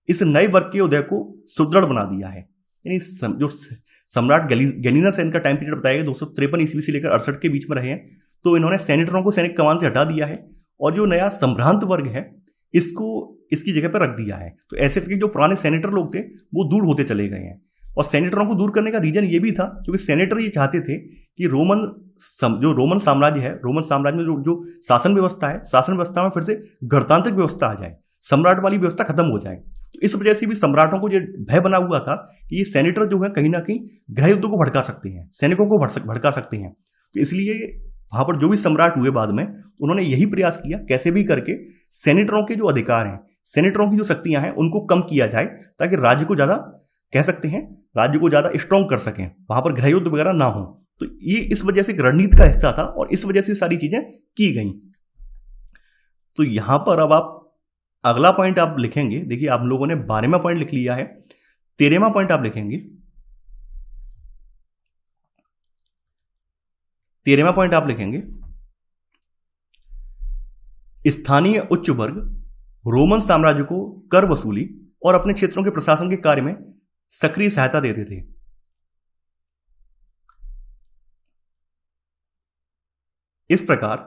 इस नए वर्ग के उदय को सुदृढ़ बना दिया है। यानी जो सम्राट गैलिनस है, इनका टाइम पीरियड बताया गया 253 ईस्वी से लेकर 68 के बीच में रहे हैं। तो इन्होंने सेनेटरों को सैनिक कमान से हटा दिया है और जो नया संभ्रांत वर्ग है इसको इसकी जगह पर रख दिया है। तो ऐसे करके जो पुराने सेनेटर लोग थे वो दूर होते चले गए हैं। और सेनेटरों को दूर करने का रीजन ये भी था क्योंकि सेनेटर ये चाहते थे कि जो रोमन साम्राज्य है, रोमन साम्राज्य में जो शासन व्यवस्था है, शासन व्यवस्था में फिर से गणतांत्रिक व्यवस्था आ जाए, सम्राट वाली व्यवस्था खत्म हो जाए। तो इस वजह से भी सम्राटों को ये भय बना हुआ था कि ये सेनेटर जो है कहीं ना कहीं गृह युद्ध को भड़का सकते हैं, सैनिकों को भड़का सकते हैं। तो इसलिए वहां पर जो भी सम्राट हुए बाद में, उन्होंने यही प्रयास किया कैसे भी करके सेनेटरों के जो अधिकार हैं, सेनेटरों की जो शक्तियां हैं उनको कम किया जाए ताकि राज्य को ज्यादा कह सकते हैं राज्य को ज्यादा स्ट्रॉन्ग कर सकें, वहां पर गृह युद्ध वगैरह ना हो। तो ये इस वजह से एक रणनीति का हिस्सा था और इस वजह से सारी चीजें की गई। तो यहां पर अब आप अगला पॉइंट आप लिखेंगे। देखिए आप लोगों ने 12वां पॉइंट लिख लिया है, 13वां पॉइंट आप लिखेंगे। 13वां पॉइंट आप लिखेंगे, स्थानीय उच्च वर्ग रोमन साम्राज्य को कर वसूली और अपने क्षेत्रों के प्रशासन के कार्य में सक्रिय सहायता देते थे। इस प्रकार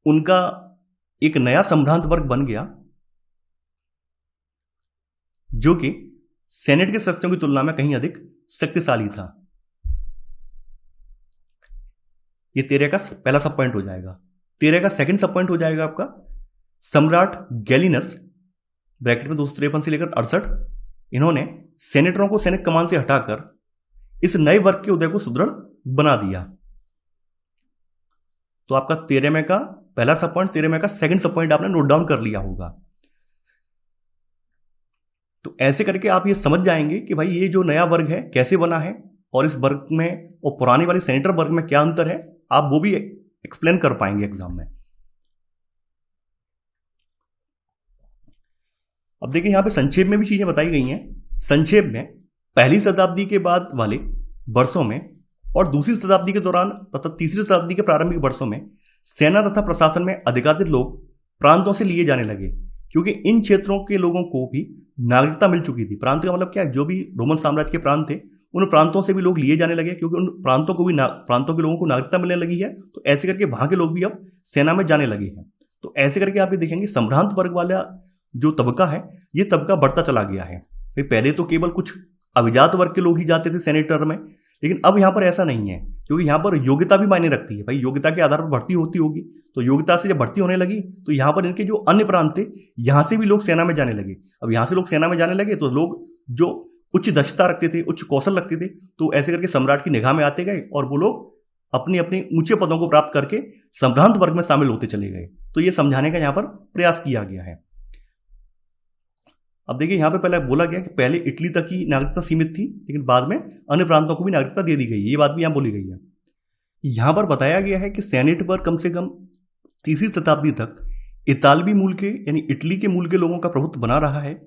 उनका एक नया संभ्रांत वर्ग बन गया जो कि सेनेट के सदस्यों की तुलना में कहीं अधिक शक्तिशाली था। ये 13 का पहला सब पॉइंट हो जाएगा। 13 का सेकंड सब पॉइंट हो जाएगा आपका, सम्राट गैलिनस ब्रैकेट में 253 से लेकर 68, इन्होंने सेनेटरों को सैनिक कमान से हटाकर इस नए वर्ग के उदय को सुदृढ़ बना दिया। तो आपका 13वें का पहला सब पॉइंट, 13वें का सेकंड सब पॉइंट आपने नोट डाउन कर लिया होगा। तो ऐसे करके आप ये समझ जाएंगे कि भाई ये जो नया वर्ग है कैसे बना है और इस वर्ग में और पुराने वाले सेनेटर वर्ग में क्या अंतर है, आप वो भी एक्सप्लेन कर पाएंगे एग्जाम में। अब देखिए यहां पे संक्षेप में भी चीजें बताई गई हैं। संक्षेप में पहली शताब्दी के बाद वाले वर्षों में और दूसरी शताब्दी के दौरान तथा तीसरी शताब्दी के प्रारंभिक वर्षों में सेना तथा प्रशासन में अधिकाधिक लोग प्रांतों से लिए जाने लगे क्योंकि इन क्षेत्रों के लोगों को भी नागरिकता मिल चुकी थी। प्रांत का मतलब क्या है, जो भी रोमन साम्राज्य के प्रांत थे उन प्रांतों से भी लोग लिए जाने लगे क्योंकि उन प्रांतों को भी प्रांतों के लोगों को नागरिकता मिलने लगी है। तो ऐसे करके वहां के लोग भी अब सेना में जाने लगे हैं। तो ऐसे करके आप ये देखेंगे संभ्रांत वर्ग वाला जो तबका है ये तबका बढ़ता चला गया है। पहले तो केवल कुछ अभिजात वर्ग के लोग ही जाते थे सेनेटर में, लेकिन अब यहां पर ऐसा नहीं है क्योंकि यहां पर योग्यता भी मायने रखती है। भाई योग्यता के आधार पर भर्ती होती होगी, तो योग्यता से जब भर्ती होने लगी तो यहां पर इनके जो अन्य प्रांत थे यहां से भी लोग सेना में जाने लगे। अब यहां से लोग सेना में जाने लगे तो लोग जो उच्च दक्षता रखते थे, उच्च कौशल रखते थे, तो ऐसे करके सम्राट की निगाह में आते गए और वो लोग अपने अपने ऊंचे पदों को प्राप्त करके संभ्रांत वर्ग में शामिल होते चले गए। तो ये समझाने का यहां पर प्रयास किया गया है। अब देखिए यहां पे पहले बोला गया कि पहले इटली तक की नागरिकता सीमित थी, लेकिन बाद में अन्य प्रांतों को भी नागरिकता दे दी गई। ये बात भी यहां बोली गई है। यहां पर बताया गया है कि सेनेट पर कम से कम तीसरी शताब्दी तक इतालवी मूल के यानी इटली के मूल के लोगों का प्रभुत्व बना रहा है,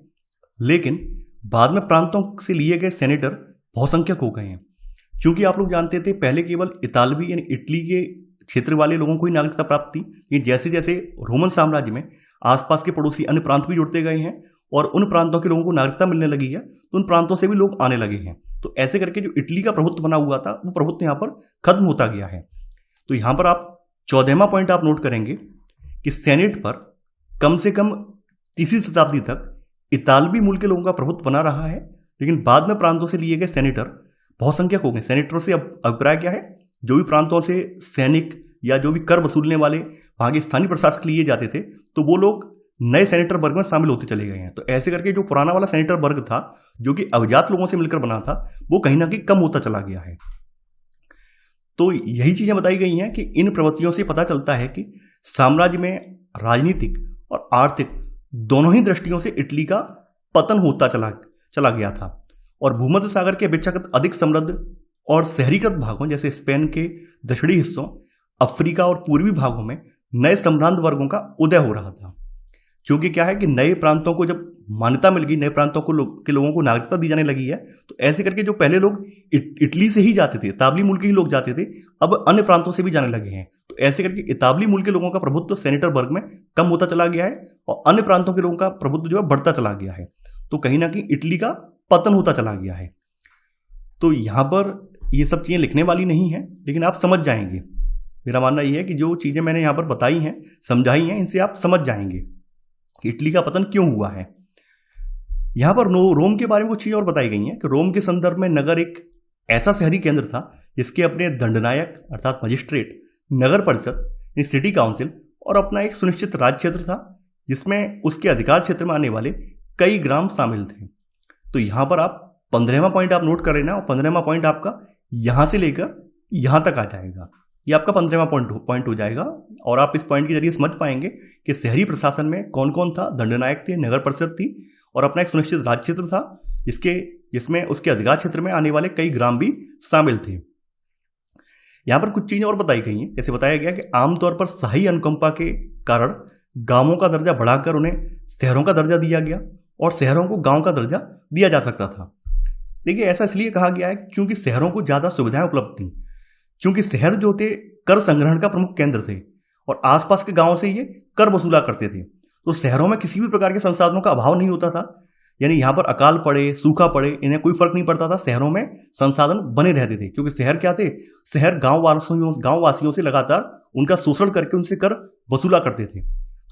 लेकिन बाद में प्रांतों से लिए गए सेनेटर बहुसंख्यक हो गए हैं। क्योंकि आप लोग जानते थे पहले केवल इतालवी यानी इटली के क्षेत्र वाले लोगों को ही नागरिकता प्राप्त थी, लेकिन जैसे जैसे रोमन साम्राज्य में आसपास के पड़ोसी अन्य प्रांत भी जुड़ते गए हैं और उन प्रांतों के लोगों को नागरिकता मिलने लगी है, तो उन प्रांतों से भी लोग आने लगे हैं। तो ऐसे करके जो इटली का प्रभुत्व बना हुआ था वो प्रभुत्व यहां पर खत्म होता गया है। तो यहां पर आप 14वां पॉइंट आप नोट करेंगे कि सेनेट पर कम से कम तीसरी शताब्दी तक इतालवी मूल के लोगों का प्रभुत्व बना रहा है, लेकिन बाद में प्रांतों से लिए गए सेनेटर बहुसंख्यक हो गए। सेनेटरों से अब अभिप्राय क्या है, जो भी प्रांतों से सैनिक या जो भी कर वसूलने वाले वहां के स्थानीय प्रशासक लिए जाते थे, तो वो लोग नए सेनेटर वर्ग में शामिल होते चले गए हैं। तो ऐसे करके जो पुराना वाला सेनेटर वर्ग था जो कि अभिजात लोगों से मिलकर बना था, वो कहीं ना कहीं कम होता चला गया है। तो यही चीजें बताई गई हैं कि इन प्रवृत्तियों से पता चलता है कि साम्राज्य में राजनीतिक और आर्थिक दोनों ही दृष्टियों से इटली का पतन होता चला गया था और भूमध्य सागर के अपेक्षाकृत अधिक समृद्ध और शहरीकृत भागों जैसे स्पेन के दक्षिणी हिस्सों, अफ्रीका और पूर्वी भागों में नए संभ्रांत वर्गों का उदय हो रहा था। क्योंकि क्या है कि नए प्रांतों को जब मान्यता मिल गई, नए प्रांतों के लोगों को नागरिकता दी जाने लगी है, तो ऐसे करके जो पहले लोग इटली से ही जाते थे, इतालवी मूल के ही लोग जाते थे, अब अन्य प्रांतों से भी जाने लगे हैं। तो ऐसे करके इतालवी मूल के लोगों का प्रभुत्व सेनेटर वर्ग में कम होता चला गया है और अन्य प्रांतों के लोगों का प्रभुत्व जो है बढ़ता चला गया है। तो कहीं ना कहीं इटली का पतन होता चला गया है। तो यहां पर ये सब चीजें लिखने वाली नहीं है, लेकिन आप समझ जाएंगे। मेरा मानना यह है कि जो चीजें मैंने यहां पर बताई हैं, समझाई हैं, इनसे आप समझ जाएंगे कि इटली का पतन क्यों हुआ है। यहां पर रोम के बारे में कुछ चीजें और बताई गई हैं कि रोम के संदर्भ में नगर एक ऐसा शहरी केंद्र था जिसके अपने दंडनायक अर्थात मजिस्ट्रेट, नगर परिषद सिटी काउंसिल और अपना एक सुनिश्चित राज्य क्षेत्र था, जिसमें उसके अधिकार क्षेत्र में आने वाले कई ग्राम शामिल थे। तो यहां पर आप 15वां पॉइंट आप नोट कर लेना और 15वां पॉइंट आपका यहां से लेकर यहां तक आ जाएगा। ये आपका 15वां पॉइंट हो जाएगा और आप इस पॉइंट के जरिए समझ पाएंगे कि शहरी प्रशासन में कौन कौन था। दंडनायक थे, नगर परिषद थी और अपना एक सुनिश्चित राज्य क्षेत्र था जिसमें उसके अधिकार क्षेत्र में आने वाले कई ग्राम भी शामिल थे। यहां पर कुछ चीजें और बताई गई हैं। जैसे बताया गया कि आमतौर पर शाही अनुकंपा के कारण गांवों का दर्जा बढ़ाकर उन्हें शहरों का दर्जा दिया गया और शहरों को गांव का दर्जा दिया जा सकता था। देखिए, ऐसा इसलिए कहा गया है क्योंकि शहरों को ज्यादा सुविधाएं उपलब्ध थी, क्योंकि शहर जो थे कर संग्रहण का प्रमुख केंद्र थे और आसपास के गांवों से ये कर वसूला करते थे। तो शहरों में किसी भी प्रकार के संसाधनों का अभाव नहीं होता था, यानी यहां पर अकाल पड़े, सूखा पड़े, इन्हें कोई फर्क नहीं पड़ता था। शहरों में संसाधन बने रहते थे क्योंकि शहर क्या थे, शहर गांव वासियों से लगातार उनका शोषण करके उनसे कर वसूला करते थे।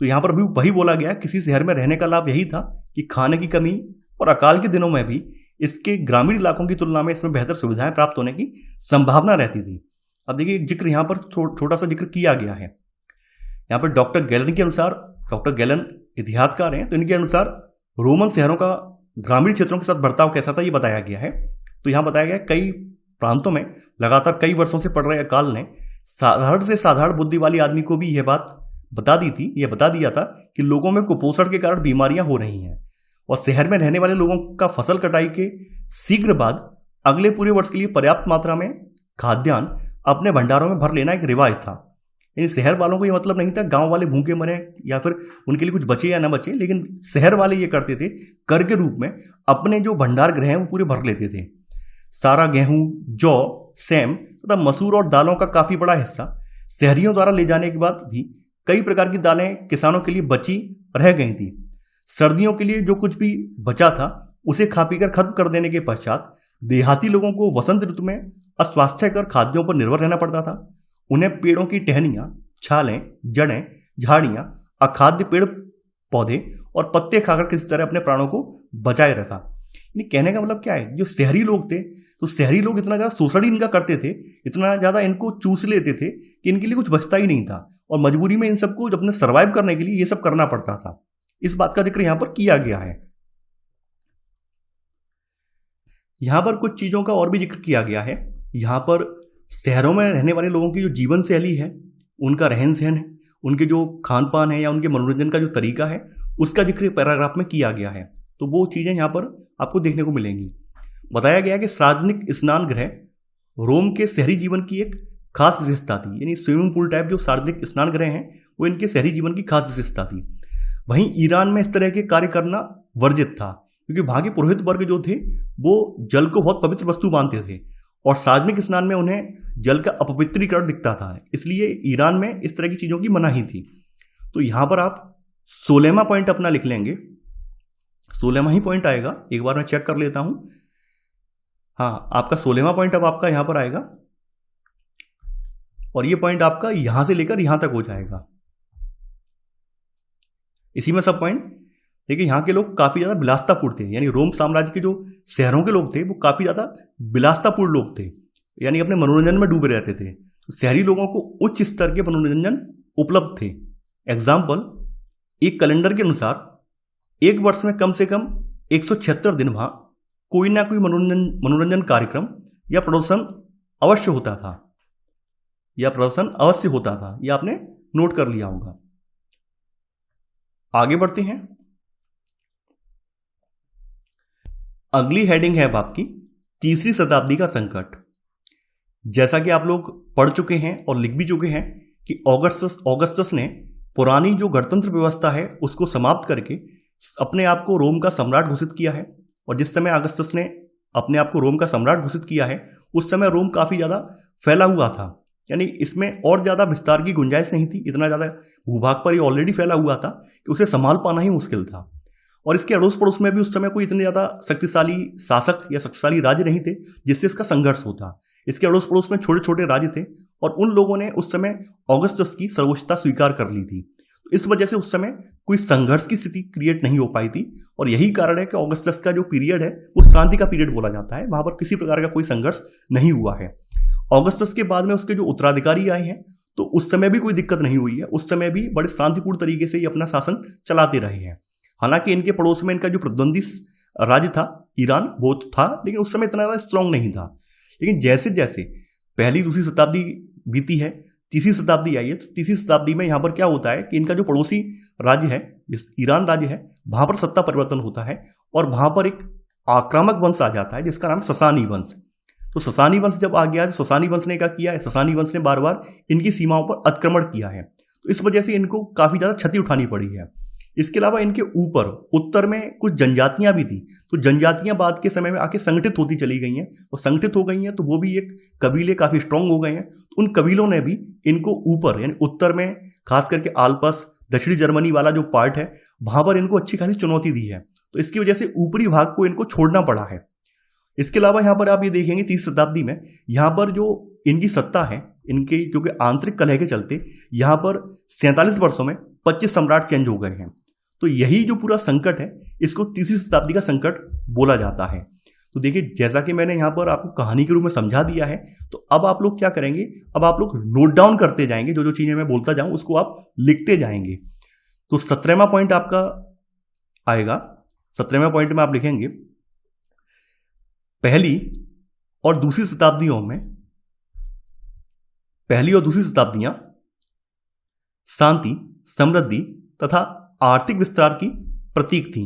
तो यहां पर भी वही बोला गया, किसी शहर में रहने का लाभ यही था कि खाने की कमी और अकाल के दिनों में भी इसके ग्रामीण इलाकों की तुलना में इसमें बेहतर सुविधाएं प्राप्त होने की संभावना रहती थी। अब देखिए, जिक्र यहां पर छोटा सा जिक्र किया गया है। यहां पर डॉक्टर गैलन के अनुसार, डॉक्टर गैलन इतिहासकार हैं, तो इनके अनुसार रोमन शहरों का ग्रामीण क्षेत्रों के साथ बर्ताव कैसा था ये बताया गया है। तो यहां बताया गया कई प्रांतों में लगातार कई वर्षों से पड़ रहे अकाल ने साधारण से साधारण बुद्धि वाली आदमी को भी यह बात बता दिया था कि लोगों में कुपोषण के कारण बीमारियां हो रही हैं और शहर में रहने वाले लोगों का फसल कटाई के शीघ्र बाद अगले पूरे वर्ष के लिए पर्याप्त मात्रा में खाद्यान्न अपने भंडारों में भर लेना एक रिवाज था। यानी शहर वालों को ये मतलब नहीं था गांव वाले भूखे मरे या फिर उनके लिए कुछ बचे या ना बचे, लेकिन शहर वाले ये करते थे, कर के रूप में अपने जो भंडार गृह हैं वो पूरे भर लेते थे। सारा गेहूं, जौ, सेम तथा मसूर और दालों का काफी बड़ा हिस्सा शहरियों द्वारा ले जाने के बाद भी कई प्रकार की दालें किसानों के लिए बची रह गई थी। सर्दियों के लिए जो कुछ भी बचा था उसे खा पीकर खत्म कर देने के पश्चात देहाती लोगों को वसंत ऋतु में अस्वास्थ्यकर खाद्यों पर निर्भर रहना पड़ता था। उन्हें पेड़ों की टहनियां, छालें, जड़ें, झाड़ियां, अखाद्य पेड़ पौधे और पत्ते खाकर किसी तरह अपने प्राणों को बचाए रखा। यानी कहने का मतलब क्या है, जो शहरी लोग थे तो शहरी लोग इतना ज्यादा शोषण ही इनका करते थे, इतना ज्यादा इनको चूस लेते थे कि इनके लिए कुछ बचता ही नहीं था और मजबूरी में इन सबको अपने सर्वाइव करने के लिए ये सब करना पड़ता था। इस बात का जिक्र यहां पर किया गया है। यहां पर कुछ चीजों का और भी जिक्र किया गया है। यहां पर शहरों में रहने वाले लोगों की जो जीवन शैली है, उनका रहन सहन है, उनके जो खान पान है या उनके मनोरंजन का जो तरीका है, उसका जिक्र पैराग्राफ में किया गया है। तो वो चीजें यहां पर आपको देखने को मिलेंगी। बताया गया कि सार्वजनिक स्नान गृह रोम के शहरी जीवन की एक खास विशेषता थी। यानी स्विमिंग पूल टाइप जो सार्वजनिक स्नान गृह हैं वो इनके शहरी जीवन की खास विशेषता थी। वहीं ईरान में इस तरह के कार्य करना वर्जित था क्योंकि वहां के पुरोहित वर्ग जो थे वो जल को बहुत पवित्र वस्तु मानते थे और सार्वजनिक स्नान में उन्हें जल का अपवित्रीकरण दिखता था, इसलिए ईरान में इस तरह की चीजों की मनाही थी। तो यहां पर आप 16वां पॉइंट अपना लिख लेंगे, 16वां ही पॉइंट आएगा। एक बार मैं चेक कर लेता हूं। हाँ, आपका 16वां पॉइंट अब आपका यहां पर आएगा और ये पॉइंट आपका यहां से लेकर यहां तक हो जाएगा। इसी में सब पॉइंट देखिए, यहां के लोग काफी ज्यादा विलासतापूर्ण थे। यानी रोम साम्राज्य के जो शहरों के लोग थे वो काफी ज्यादा विलासतापूर्ण लोग थे, यानी अपने मनोरंजन में डूबे रहते थे। तो शहरी लोगों को उच्च स्तर के मनोरंजन उपलब्ध थे। एग्जाम्पल, एक कैलेंडर के अनुसार एक वर्ष में कम से कम 176 दिन वहां कोई ना कोई मनोरंजन कार्यक्रम या प्रदर्शन अवश्य होता था। यह आपने नोट कर लिया होगा। आगे बढ़ते हैं। अगली हेडिंग है अब आपकी 3री शताब्दी का संकट। जैसा कि आप लोग पढ़ चुके हैं और लिख भी चुके हैं कि ऑगस्टस ने पुरानी जो गणतंत्र व्यवस्था है उसको समाप्त करके अपने आप को रोम का सम्राट घोषित किया है। और जिस समय अगस्टस ने अपने आप को रोम का सम्राट घोषित किया है उस समय रोम काफ़ी ज़्यादा फैला हुआ था, यानी इसमें और ज़्यादा विस्तार की गुंजाइश नहीं थी। इतना ज़्यादा भूभाग पर ये ऑलरेडी फैला हुआ था कि उसे संभाल पाना ही मुश्किल था। और इसके अड़ोस पड़ोस में भी उस समय कोई इतने ज़्यादा शक्तिशाली शासक या शक्तिशाली राज्य नहीं थे जिससे इसका संघर्ष होता। इसके अड़ोस पड़ोस में छोटे छोटे राज्य थे और उन लोगों ने उस समय ऑगस्टस की सर्वोच्चता स्वीकार कर ली थी। इस वजह से उस समय कोई संघर्ष की स्थिति क्रिएट नहीं हो पाई थी और यही कारण है कि ऑगस्टस का जो पीरियड है वो शांति का पीरियड बोला जाता है। वहां पर किसी प्रकार का कोई संघर्ष नहीं हुआ है। ऑगस्टस के बाद में उसके जो उत्तराधिकारी आए हैं तो उस समय भी कोई दिक्कत नहीं हुई है। उस समय भी बड़े शांतिपूर्ण तरीके से ये अपना शासन चलाते रहे हैं। हालांकि इनके पड़ोस में इनका जो प्रतिद्वंदी राज्य था ईरान वो था, लेकिन उस समय इतना ज़्यादा स्ट्रांग नहीं था। लेकिन जैसे जैसे पहली दूसरी शताब्दी बीती है, तीसरी शताब्दी आई है, तो तीसरी शताब्दी में यहाँ पर क्या होता है कि इनका जो पड़ोसी राज्य है, जिस ईरान राज्य है, वहां पर सत्ता परिवर्तन होता है और वहां पर एक आक्रामक वंश आ जाता है जिसका नाम ससानी वंश। तो ससानी वंश जब आ गया तो ससानी वंश ने क्या किया है, ससानी वंश ने बार बार इनकी सीमाओं पर अतिक्रमण किया है। तो इस वजह से इनको काफी ज्यादा क्षति उठानी पड़ी है। इसके अलावा इनके ऊपर उत्तर में कुछ जनजातियां भी थी, तो जनजातियां बाद के समय में आके संगठित होती चली गई हैं और संगठित हो गई हैं तो वो भी एक कबीले काफी स्ट्रांग हो गए हैं। तो उन कबीलों ने भी इनको ऊपर यानी उत्तर में खास करके आल्पस दक्षिणी जर्मनी वाला जो पार्ट है वहां पर इनको अच्छी खासी चुनौती दी है। तो इसकी वजह से ऊपरी भाग को इनको छोड़ना पड़ा है। इसके अलावा यहाँ पर आप ये देखेंगे 30 शताब्दी में यहाँ पर जो इनकी सत्ता है, इनके क्योंकि आंतरिक कलह के चलते यहाँ पर 47 वर्षों में 25 सम्राट चेंज हो गए हैं। तो यही जो पूरा संकट है इसको तीसरी शताब्दी का संकट बोला जाता है। तो देखिए, जैसा कि मैंने यहाँ पर आपको कहानी के रूप में समझा दिया है, तो अब आप लोग क्या करेंगे, अब आप लोग नोट डाउन करते जाएंगे। जो जो चीजें मैं बोलता जाऊं उसको आप लिखते जाएंगे। तो 17वां पॉइंट आपका आएगा। 17वें पॉइंट में आप लिखेंगे पहली और दूसरी शताब्दियों में, पहली और दूसरी शताब्दियां शांति, समृद्धि तथा आर्थिक विस्तार की प्रतीक थी।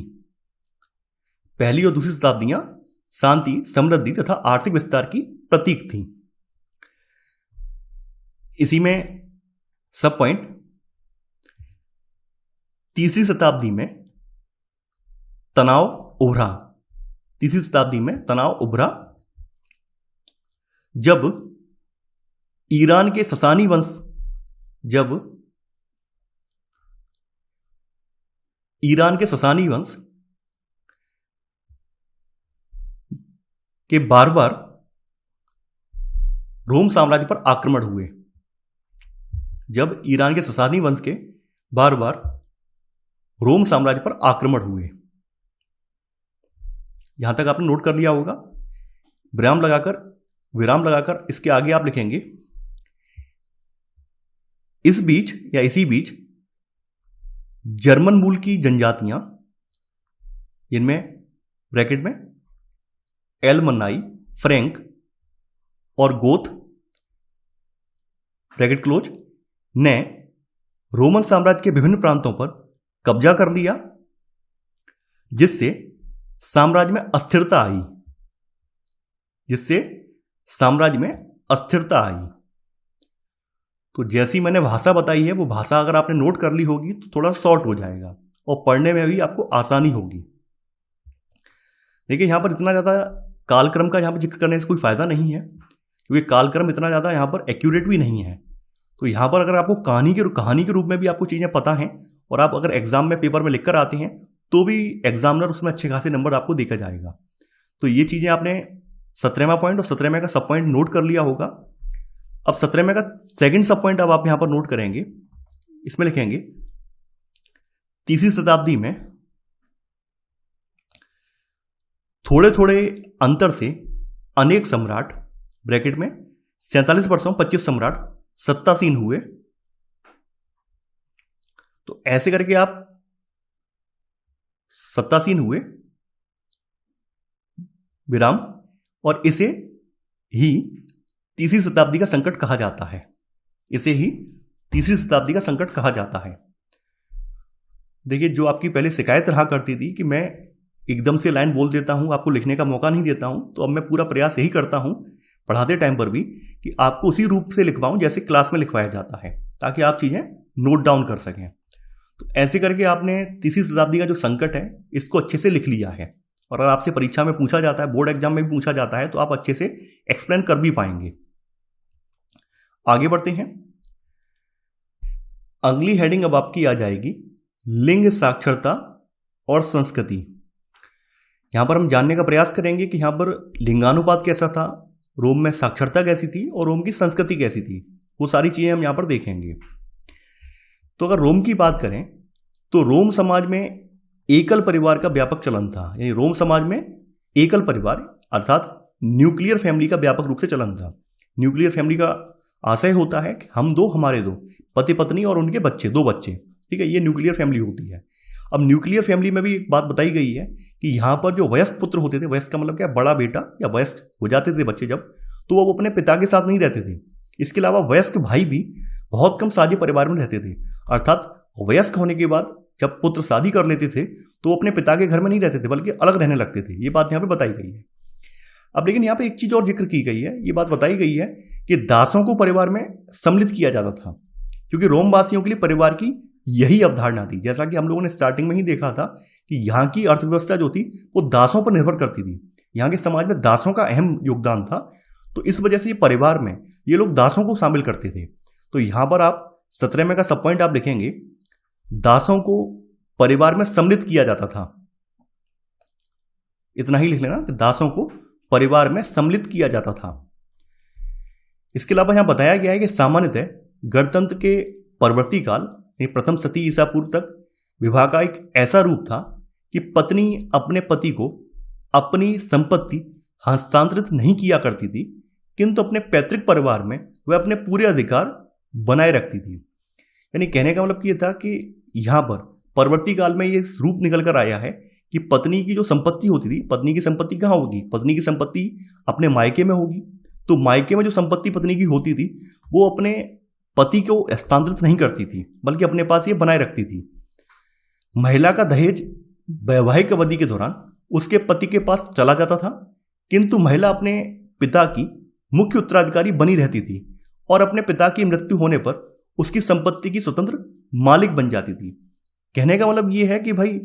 पहली और दूसरी शताब्दियां शांति, समृद्धि तथा आर्थिक विस्तार की प्रतीक थी। इसी में सब पॉइंट, तीसरी शताब्दी में तनाव उभरा। तीसरी शताब्दी में तनाव उभरा जब ईरान के ससानी वंश, जब ईरान के ससानी वंश के बार बार रोम साम्राज्य पर आक्रमण हुए। जब ईरान के ससानी वंश के बार बार रोम साम्राज्य पर आक्रमण हुए। यहां तक आपने नोट कर लिया होगा। विराम लगाकर इसके आगे आप लिखेंगे इस बीच या इसी बीच जर्मन मूल की जनजातियां, इनमें ब्रैकेट में एलमनाई, फ्रैंक और गोथ ब्रैकेट क्लोज, ने रोमन साम्राज्य के विभिन्न प्रांतों पर कब्जा कर लिया, जिससे साम्राज्य में अस्थिरता आई। तो जैसी मैंने भाषा बताई है वो भाषा अगर आपने नोट कर ली होगी तो थोड़ा शॉर्ट हो जाएगा और पढ़ने में भी आपको आसानी होगी। देखिए, यहां पर इतना ज्यादा कालक्रम का यहां पर जिक्र करने से कोई फायदा नहीं है, क्योंकि कालक्रम इतना ज्यादा यहां पर एक्यूरेट भी नहीं है। तो यहां पर अगर आपको कहानी के रूप में भी आपको चीजें पता हैं और आप अगर एग्जाम में पेपर में लिखकर आते हैं तो भी एग्जामिनर उसमें अच्छे खासे नंबर आपको देकर जाएगा। तो ये चीजें आपने 17वां पॉइंट और 17वें का सब पॉइंट नोट कर लिया होगा। अब 17वें का सेकंड सब पॉइंट अब आप यहां पर नोट करेंगे। इसमें लिखेंगे तीसरी शताब्दी में थोड़े थोड़े अंतर से अनेक सम्राट ब्रैकेट में 47 वर्षों 25 सम्राट सत्तासीन हुए। तो ऐसे करके आप सत्तासीन हुए, विराम, और इसे ही तीसरी शताब्दी का संकट कहा जाता है। इसे ही तीसरी शताब्दी का संकट कहा जाता है। देखिए, जो आपकी पहले शिकायत रहा करती थी कि मैं एकदम से लाइन बोल देता हूं, आपको लिखने का मौका नहीं देता हूं, तो अब मैं पूरा प्रयास यही करता हूं पढ़ाते टाइम पर भी कि आपको उसी रूप से लिखवाऊं जैसे क्लास में लिखवाया जाता है, ताकि आप चीजें नोट डाउन कर सकें। तो ऐसे करके आपने तीसरी शताब्दी का जो संकट है इसको अच्छे से लिख लिया है, और अगर आपसे परीक्षा में पूछा जाता है, बोर्ड एग्जाम में भी पूछा जाता है, तो आप अच्छे से एक्सप्लेन कर भी पाएंगे। आगे बढ़ते हैं। अगली हेडिंग अब आपकी आ जाएगी लिंग साक्षरता और संस्कृति। यहां पर हम जानने का प्रयास करेंगे कि यहां पर लिंगानुपात कैसा था, रोम में साक्षरता कैसी थी और रोम की संस्कृति कैसी थी, वो सारी चीजें हम यहां पर देखेंगे। तो अगर रोम की बात करें तो रोम समाज में एकल परिवार का व्यापक चलन था, यानी रोम समाज में एकल परिवार अर्थात न्यूक्लियर फैमिली का व्यापक रूप से चलन था। न्यूक्लियर फैमिली का आशय होता है कि हम दो, हमारे दो, पति पत्नी और उनके बच्चे, दो बच्चे, ठीक है, ये न्यूक्लियर फैमिली होती है। अब न्यूक्लियर फैमिली में भी एक बात बताई गई है कि यहाँ पर जो वयस्क पुत्र होते थे, वयस्क का मतलब क्या, बड़ा बेटा या वयस्क हो जाते थे बच्चे जब, तो वो अपने पिता के साथ नहीं रहते थे। इसके अलावा वयस्क भाई भी बहुत कम शादी परिवार में रहते थे, अर्थात वयस्क होने के बाद जब पुत्र शादी कर लेते थे तो वो अपने पिता के घर में नहीं रहते थे बल्कि अलग रहने लगते थे। ये बात यहाँ पे बताई गई है। अब लेकिन यहाँ पे एक चीज और जिक्र की गई है, ये बात बताई गई है कि दासों को परिवार में सम्मिलित किया जाता था, क्योंकि रोमवासियों के लिए परिवार की यही अवधारणा थी। जैसा कि हम लोगों ने स्टार्टिंग में ही देखा था कि यहाँ की अर्थव्यवस्था जो थी वो दासों पर निर्भर करती थी, यहाँ के समाज में दासों का अहम योगदान था। तो इस वजह से ये परिवार में ये लोग दासों को शामिल करते थे। तो यहां पर आप 17 में का सब पॉइंट आप लिखेंगे, दासों को परिवार में सम्मिलित किया जाता था। इतना ही लिख लेना कि दासों को परिवार में सम्मिलित किया जाता था। इसके अलावा यहां बताया गया है कि सामान्यतः गणतंत्र के परवर्ती काल, प्रथम शती ईसा पूर्व तक विवाह का एक ऐसा रूप था कि पत्नी अपने पति को अपनी संपत्ति हस्तांतरित नहीं किया करती थी, किंतु अपने पैतृक परिवार में वह अपने पूरे अधिकार बनाए रखती थी। यानी कहने का मतलब ये था कि यहां पर परवर्ती काल में ये रूप निकल कर आया है कि पत्नी की जो संपत्ति होती थी, पत्नी की संपत्ति कहाँ होगी, पत्नी की संपत्ति अपने मायके में होगी। तो मायके में जो संपत्ति पत्नी की होती थी वो अपने पति को हस्तांतरित नहीं करती थी, बल्कि अपने पास ये बनाए रखती थी। महिला का दहेज वैवाहिक अवधि के दौरान उसके पति के पास चला जाता था, किंतु महिला अपने पिता की मुख्य उत्तराधिकारी बनी रहती थी और अपने पिता की मृत्यु होने पर उसकी संपत्ति की स्वतंत्र मालिक बन जाती थी। कहने का मतलब ये है कि भाई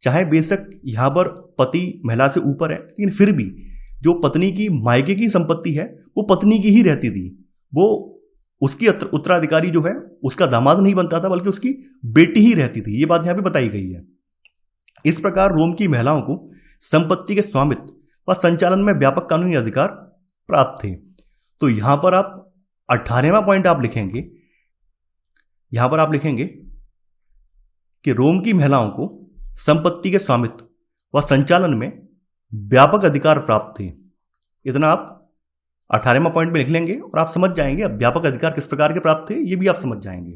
चाहे बेशक यहां पर पति महिला से ऊपर है, लेकिन फिर भी जो पत्नी की मायके की संपत्ति है वो पत्नी की ही रहती थी। वो उसकी उत्तराधिकारी जो है उसका दामाद नहीं बनता था, बल्कि उसकी बेटी ही रहती थी। ये बात यहां पे बताई गई है। इस प्रकार रोम की महिलाओं को संपत्ति के स्वामित्व व संचालन में व्यापक कानूनी अधिकार प्राप्त थे। तो यहां पर आप 18वां पॉइंट आप लिखेंगे, यहां पर आप लिखेंगे कि रोम की महिलाओं को संपत्ति के स्वामित्व व संचालन में व्यापक अधिकार प्राप्त थे। इतना आप 18वां पॉइंट में लिख लेंगे और आप समझ जाएंगे अब व्यापक अधिकार किस प्रकार के प्राप्त थे, ये भी आप समझ जाएंगे।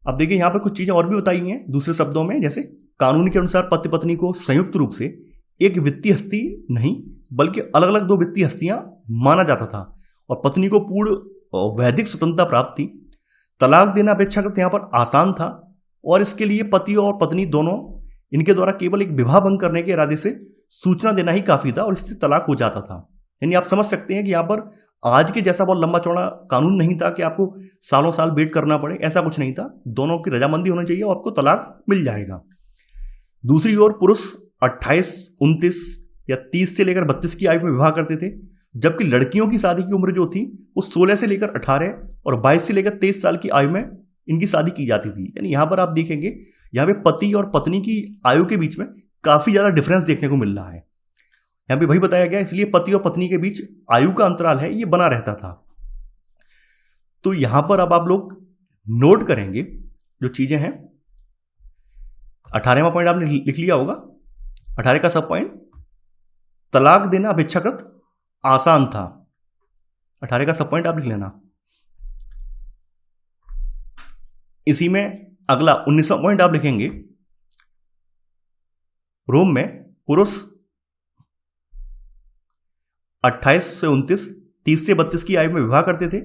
अब देखिए यहां पर कुछ चीजें और भी बताई हैं दूसरे शब्दों में, जैसे कानून के अनुसार पति पत्नी को संयुक्त रूप से एक वित्तीय हस्ती नहीं बल्कि अलग अलग दो वित्तीय हस्तियां माना जाता था और पत्नी को पूर्ण वैधिक स्वतंत्रता प्राप्त थी। तलाक देना अपेक्षाकृत यहां पर आसान था और इसके लिए पति और पत्नी दोनों इनके द्वारा केवल एक विवाह भंग करने के इरादे से सूचना देना ही काफी था और इससे तलाक हो जाता था। यानी आप समझ सकते हैं कि यहाँ पर आज के जैसा बहुत लंबा चौड़ा कानून नहीं था कि आपको सालों साल वेट करना पड़े, ऐसा कुछ नहीं था। दोनों की रजामंदी होनी चाहिए और आपको तलाक मिल जाएगा। दूसरी ओर पुरुष 28, 29 या 30 से लेकर 32 की आयु में विवाह करते थे, जबकि लड़कियों की शादी की उम्र जो थी वो 16 से लेकर 18 और 22 से लेकर 23 साल की आयु में इनकी शादी की जाती थी। यानी यहां पर आप देखेंगे यहाँ पे पति और पत्नी की आयु के बीच में काफी ज्यादा डिफरेंस देखने को मिल रहा है। यहां पे वही बताया गया, इसलिए पति और पत्नी के बीच आयु का अंतराल है ये बना रहता था। तो यहां पर अब आप लोग नोट करेंगे जो चीजें हैं। 18वां पॉइंट आपने लिख लिया होगा, 18 का सब पॉइंट, तलाक देना अपेक्षाकृत आसान था। 18 का सब पॉइंट आप लिख लेना। इसी में अगला 19वां पॉइंट आप लिखेंगे, रोम में पुरुष 28 से 29, 30 से 32 की आयु में विवाह करते थे,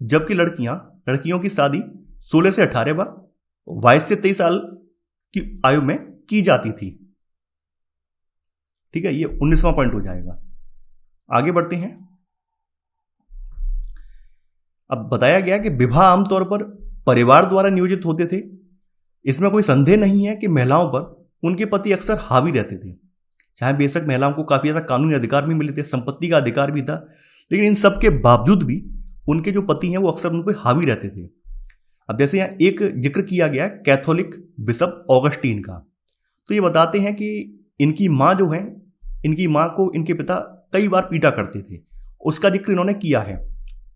जबकि लड़कियों की शादी 16 से 18 व 22 से 23 साल की आयु में की जाती थी। ठीक है, ये 19वां पॉइंट हो जाएगा। आगे बढ़ते हैं। अब बताया गया कि विवाह आमतौर पर परिवार द्वारा नियोजित होते थे इसमें कोई संदेह नहीं है कि महिलाओं पर उनके पति अक्सर हावी रहते थे, चाहे बेशक महिलाओं को काफ़ी ज़्यादा कानूनी अधिकार भी मिले थे, संपत्ति का अधिकार भी था, लेकिन इन सब के बावजूद भी उनके जो पति हैं वो अक्सर उन पर हावी रहते थे। अब जैसे यहाँ एक जिक्र किया गया कैथोलिक बिशप ऑगस्टीन का, तो ये बताते हैं कि इनकी माँ जो है, इनकी माँ को इनके पिता कई बार पीटा करते थे, उसका जिक्र इन्होंने किया है।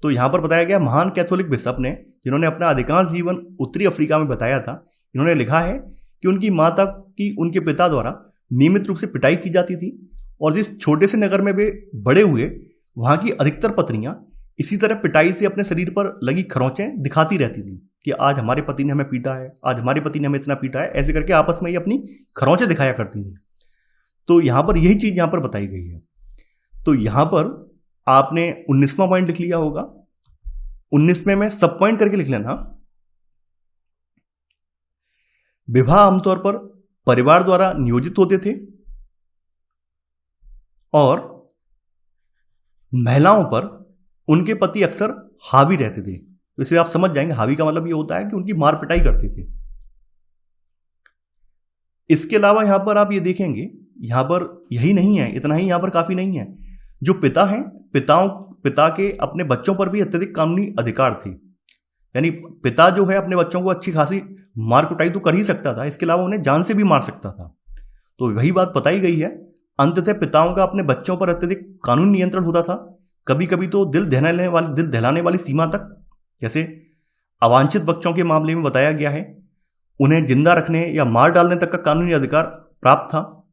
तो यहाँ पर बताया गया महान कैथोलिक बिशप ने, जिन्होंने अपना अधिकांश जीवन उत्तरी अफ्रीका में बताया था, इन्होंने लिखा है कि उनकी माता की उनके पिता द्वारा नियमित रूप से पिटाई की जाती थी और जिस छोटे से नगर में वे बड़े हुए वहाँ की अधिकतर पत्नियां इसी तरह पिटाई से अपने शरीर पर लगी खरोंचें दिखाती रहती थी कि आज हमारे पति ने हमें पीटा है, आज हमारे पति ने हमें इतना पीटा है, ऐसे करके आपस में ही अपनी खरोंचें दिखाया करती थी। तो यहाँ पर यही चीज़ यहाँ पर बताई गई है। तो यहाँ पर आपने 19वां पॉइंट लिख लिया होगा, 19वें में सब पॉइंट करके लिख लेना। विवाह आमतौर पर परिवार द्वारा नियोजित होते थे और महिलाओं पर उनके पति अक्सर हावी रहते थे। तो इसे आप समझ जाएंगे, हावी का मतलब ये होता है कि उनकी मार पिटाई करते थे। इसके अलावा यहां पर आप ये देखेंगे, यहां पर यही नहीं है, इतना ही यहां पर काफी नहीं है। जो पिता हैं, पिता के अपने बच्चों पर भी अत्यधिक कानूनी अधिकार थे, यानी पिता जो है अपने बच्चों को अच्छी खासी मार कुटाई तो कर ही सकता था, इसके अलावा उन्हें जान से भी मार सकता था। तो वही बात बताई गई है। अंततः पिताओं का अपने बच्चों पर अत्यधिक कानूनी नियंत्रण होता था, कभी कभी तो दिल दहलाने वाली सीमा तक। जैसे अवांछित बच्चों के मामले में बताया गया है, उन्हें जिंदा रखने या मार डालने तक का कानूनी अधिकार प्राप्त था।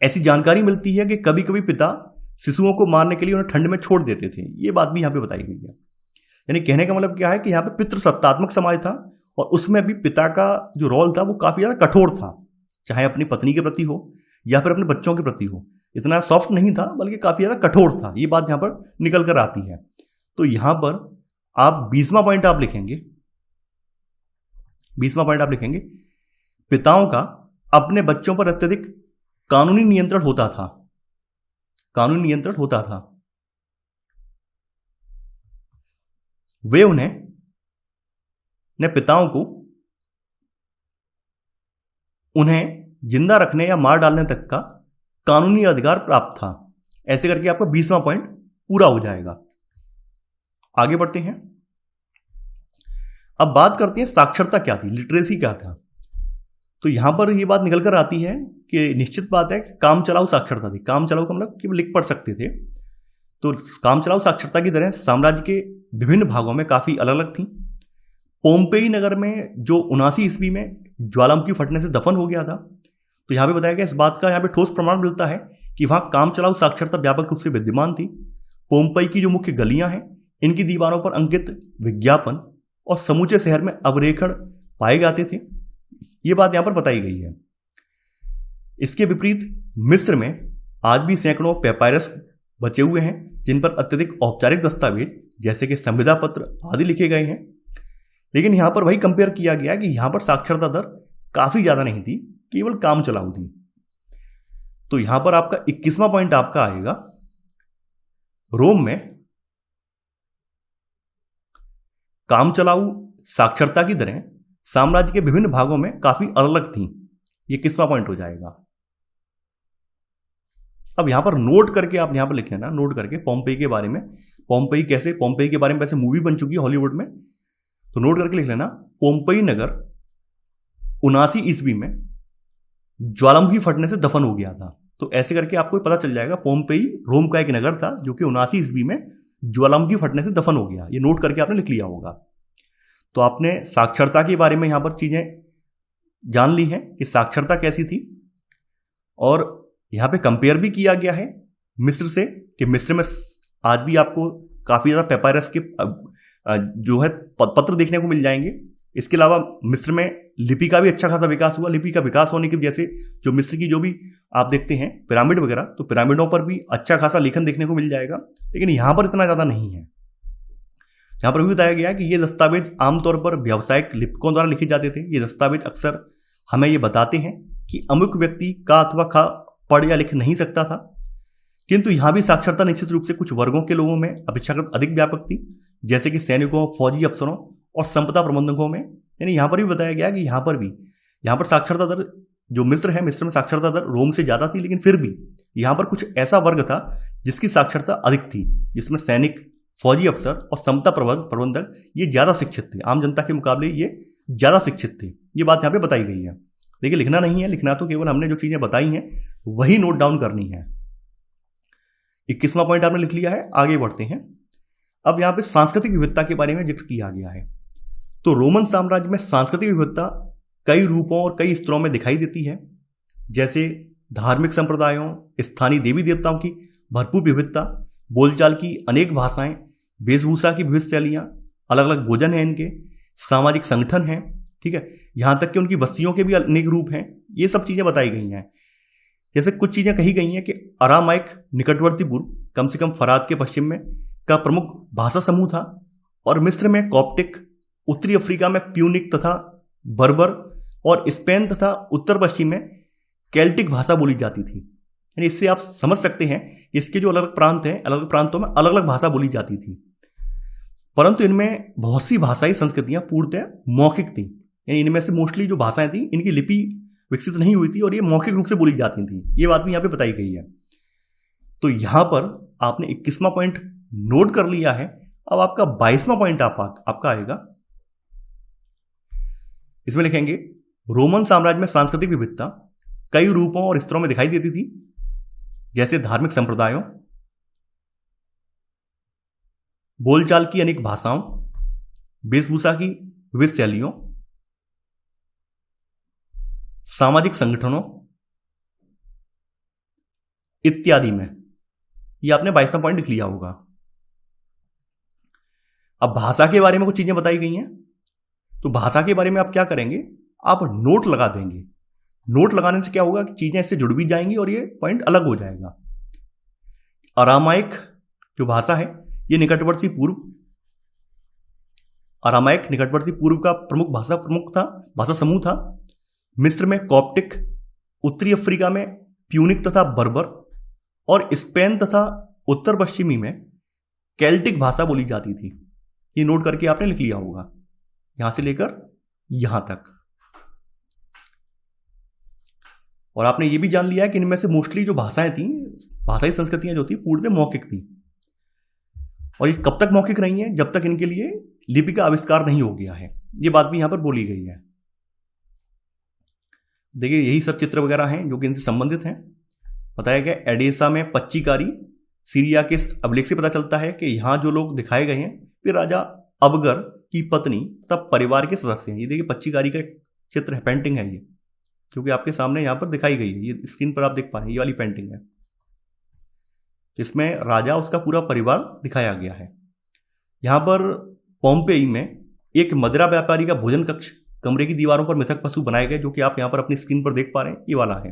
ऐसी जानकारी मिलती है कि कभी कभी पिता शिशुओं को मारने के लिए उन्हें ठंड में छोड़ देते थे। ये बात भी यहाँ पे बताई गई है। यानी कहने का मतलब क्या है कि यहाँ पे पितृसत्तात्मक समाज था और उसमें भी पिता का जो रोल था वो काफी ज्यादा कठोर था, चाहे अपनी पत्नी के प्रति हो या फिर अपने बच्चों के प्रति हो। इतना सॉफ्ट नहीं था, बल्कि काफी ज्यादा कठोर था। ये बात यहाँ पर निकल कर आती है। तो यहां पर आप 20वां पॉइंट आप लिखेंगे, 20वां पॉइंट आप लिखेंगे, पिताओं का अपने बच्चों पर अत्यधिक कानूनी नियंत्रण होता था, कानूनी नियंत्रण होता था। वे पिताओं को उन्हें जिंदा रखने या मार डालने तक का कानूनी अधिकार प्राप्त था। ऐसे करके आपका 20वां पॉइंट पूरा हो जाएगा। आगे बढ़ते हैं। अब बात करते हैं साक्षरता क्या थी, लिटरेसी क्या था। तो यहां पर यह बात निकल कर आती है कि निश्चित बात है कि काम चलाऊ साक्षरता थी। काम चलाऊ का मतलब कि लिख पढ़ सकते थे। तो काम चलाऊ साक्षरता की दरें साम्राज्य के विभिन्न भागों में काफी अलग अलग थी। पोम्पेई नगर में जो 79 ईस्वी में ज्वालामुखी फटने से दफन हो गया था, तो यहां पे बताया गया, इस बात का यहां पे ठोस प्रमाण मिलता है कि वहां काम चलाऊ साक्षरता व्यापक रूप से विद्यमान थी। पोम्पेई की जो मुख्य गलियां हैं, इनकी दीवारों पर अंकित विज्ञापन और समूचे शहर में अवरेखण पाए जाते थे। ये बात यहां पर बताई गई है। इसके विपरीत मिस्र में आज भी सैकड़ों पेपायरस बचे हुए हैं, जिन पर अत्यधिक औपचारिक दस्तावेज जैसे कि संविदा पत्र आदि लिखे गए हैं। लेकिन यहां पर वही कंपेयर किया गया कि यहां पर साक्षरता दर काफी ज्यादा नहीं थी, केवल काम चलाऊ थी। तो यहां पर आपका 21वां पॉइंट आपका आएगा, रोम में काम चलाऊ साक्षरता की दरें साम्राज्य के विभिन्न भागों में काफी अलग थीं। ये 21वां पॉइंट हो जाएगा। अब यहां पर नोट करके आप यहां पर लिख लेना, नोट करके पोम्पेई के बारे में, पोम्पेई के बारे में वैसे मूवी बन चुकी है हॉलीवुड में, तो नोट करके लिख लेना, पोम्पेई नगर 79 ईस्वी में ज्वालामुखी फटने से दफन हो गया था। तो ऐसे करके आपको पता चल जाएगा, पोम्पेई रोम का एक नगर था जो कि 79 ईस्वी में ज्वालामुखी फटने से दफन हो गया। ये नोट करके आपने लिख लिया होगा। तो आपने साक्षरता के बारे में यहां पर चीजें जान ली हैं कि साक्षरता कैसी थी, और यहां पे कंपेयर भी किया गया है मिस्र से, कि मिस्र में आज भी आपको काफी ज्यादा पेपायरस के जो है पत्र देखने को मिल जाएंगे। इसके अलावा मिस्र में लिपि का भी अच्छा खासा विकास हुआ। लिपि का विकास होने की वजह से जो मिस्र की जो भी आप देखते हैं पिरामिड वगैरह, तो पिरामिडों पर भी अच्छा खासा लेखन देखने को मिल जाएगा। लेकिन यहां पर इतना ज्यादा नहीं है। यहां पर भी बताया गया कि ये दस्तावेज आमतौर पर व्यावसायिक लिपिकों द्वारा लिखे जाते थे। ये दस्तावेज अक्सर हमें ये बताते हैं कि अमुक व्यक्ति का अथवा पढ़ या लिख नहीं सकता था। किंतु यहां भी साक्षरता निश्चित रूप से कुछ वर्गों के लोगों में अपेक्षाकृत अधिक व्यापक थी, जैसे कि सैनिकों, फौजी अफसरों और संपदा प्रबंधकों में। यानी यहां पर भी बताया गया कि यहां पर भी यहाँ पर साक्षरता दर जो मिस्र है, मिस्र में साक्षरता दर रोम से ज़्यादा थी, लेकिन फिर भी यहाँ पर कुछ ऐसा वर्ग था जिसकी साक्षरता अधिक थी, जिसमें सैनिक, फौजी अफसर और समता प्रबंधक ये ज़्यादा शिक्षित थे, आम जनता के मुकाबले ये ज़्यादा शिक्षित थे। ये बात यहाँ पे बताई गई है। देखिए लिखना नहीं है, लिखना तो केवल हमने जो चीज़ें बताई हैं वही नोट डाउन करनी है। 21वां पॉइंट आपने लिख लिया है, आगे बढ़ते हैं। अब यहाँ पे सांस्कृतिक विविधता के बारे में जिक्र किया गया है। तो रोमन साम्राज्य में सांस्कृतिक विविधता कई रूपों और कई स्तरों में दिखाई देती है, जैसे धार्मिक संप्रदायों, स्थानीय देवी देवताओं की भरपूर विविधता, बोलचाल की अनेक भाषाएं, वेशभूषा की विविध शैलियां, अलग अलग भोजन है इनके, सामाजिक संगठन है, ठीक है, यहाँ तक कि उनकी बस्तियों के भी अनेक रूप हैं। ये सब चीज़ें बताई गई हैं। जैसे कुछ चीज़ें कही गई हैं कि अरामाइक निकटवर्ती पूर्व, कम से कम फरात के पश्चिम में, का प्रमुख भाषा समूह था, और मिस्र में कॉप्टिक, उत्तरी अफ्रीका में प्यूनिक तथा बर्बर, और स्पेन तथा उत्तर पश्चिम में केल्टिक भाषा बोली जाती थी। यानी इससे आप समझ सकते हैं कि इसके जो अलग अलग प्रांत हैं, अलग अलग प्रांतों में अलग अलग भाषा बोली जाती थी, परंतु इनमें बहुत सी भाषाई संस्कृतियां पूर्णतः मौखिक थी। यानी इनमें से मोस्टली जो भाषाएं थी इनकी लिपि विकसित नहीं हुई थी और ये मौखिक रूप से बोली जाती थी। ये बात भी यहाँ पे बताई गई है। तो यहाँ पर आपने 21वां पॉइंट नोट कर लिया है। अब आपका 22वां पॉइंट आपका आएगा। इसमें लिखेंगे रोमन साम्राज्य में सांस्कृतिक विविधता कई रूपों और स्तरों में दिखाई देती थी, जैसे धार्मिक संप्रदायों, बोलचाल की अनेक भाषाओं, वेशभूषा की विविध शैलियों, सामाजिक संगठनों इत्यादि में। ये आपने 22वां पॉइंट लिख लिया होगा। अब भाषा के बारे में कुछ चीजें बताई गई हैं, तो भाषा के बारे में आप क्या करेंगे, आप नोट लगा देंगे। नोट लगाने से क्या होगा कि चीजें इससे जुड़ भी जाएंगी और ये पॉइंट अलग हो जाएगा। अरामाइक जो भाषा है ये निकटवर्ती पूर्व, अरामाइक निकटवर्ती पूर्व का प्रमुख भाषा समूह था। मिस्र में कॉप्टिक, उत्तरी अफ्रीका में प्यूनिक तथा बर्बर, और स्पेन तथा उत्तर पश्चिमी में केल्टिक भाषा बोली जाती थी। ये नोट करके आपने लिख लिया होगा, यहां से लेकर यहां तक। और आपने ये भी जान लिया है कि इनमें से मोस्टली जो भाषाएं थी, भाषाई संस्कृतियां जो थी पूर्णतः मौखिक थी। और ये कब तक मौखिक रही हैं, जब तक इनके लिए लिपि का आविष्कार नहीं हो गया है। ये बात भी यहां पर बोली गई है। देखिए यही सब चित्र वगैरह हैं जो कि इनसे संबंधित हैं। बताया गया एडेसा में पच्चीकारी, सीरिया के इस अभिलेख से पता चलता है कि यहाँ जो लोग दिखाए गए हैं वे राजा अबगर की पत्नी तब परिवार के सदस्य हैं। ये देखिए पच्चीकारी का चित्र है, पेंटिंग है ये, क्योंकि आपके सामने यहाँ पर दिखाई गई है। ये स्क्रीन पर आप देख पा रहे हैं, ये वाली पेंटिंग है, इसमें राजा उसका पूरा परिवार दिखाया गया है। यहाँ पर पोम्पेई में एक मदिरा व्यापारी का भोजन कक्ष, कमरे की दीवारों पर मिथक पशु बनाए गए, जो कि आप यहां पर अपनी स्क्रीन पर देख पा रहे हैं, ये वाला है।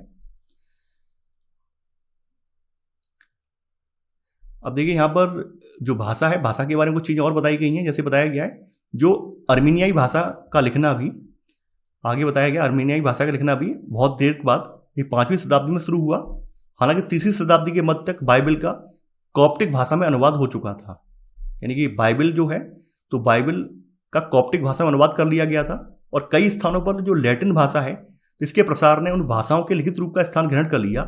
अब देखिए यहां पर जो भाषा है, भाषा के बारे में कुछ चीजें और बताई गई हैं। जैसे बताया गया है जो अर्मीनियाई भाषा का लिखना भी, आगे बताया गया अर्मीनियाई भाषा का लिखना भी बहुत देर बाद, ये 5वीं शताब्दी में शुरू हुआ। हालांकि 3री शताब्दी के मध्य तक बाइबल का कॉप्टिक भाषा में अनुवाद हो चुका था। यानी कि बाइबल जो है, तो बाइबल का कॉप्टिक भाषा में अनुवाद कर लिया गया था। और कई स्थानों पर जो लैटिन भाषा है, इसके प्रसार ने उन भाषाओं के लिखित रूप का स्थान ग्रहण कर लिया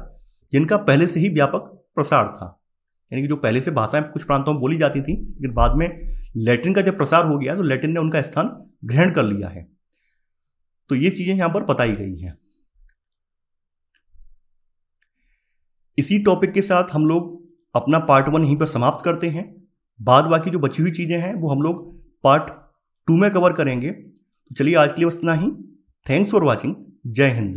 जिनका पहले से ही व्यापक प्रसार था। यानी कि जो पहले से भाषाएं कुछ प्रांतों में बोली जाती थी, लेकिन बाद में लैटिन का जब प्रसार हो गया तो लैटिन ने उनका स्थान ग्रहण कर लिया है। तो ये चीजें यहां पर बताई गई हैं। इसी टॉपिक के साथ हम लोग अपना पार्ट 1 यहीं पर समाप्त करते हैं। बाद बाकी जो बची हुई चीजें हैं वो हम लोग पार्ट 2 में कवर करेंगे। तो चलिए आज के लिए बस इतना ही। Thanks for watching. जय हिंद।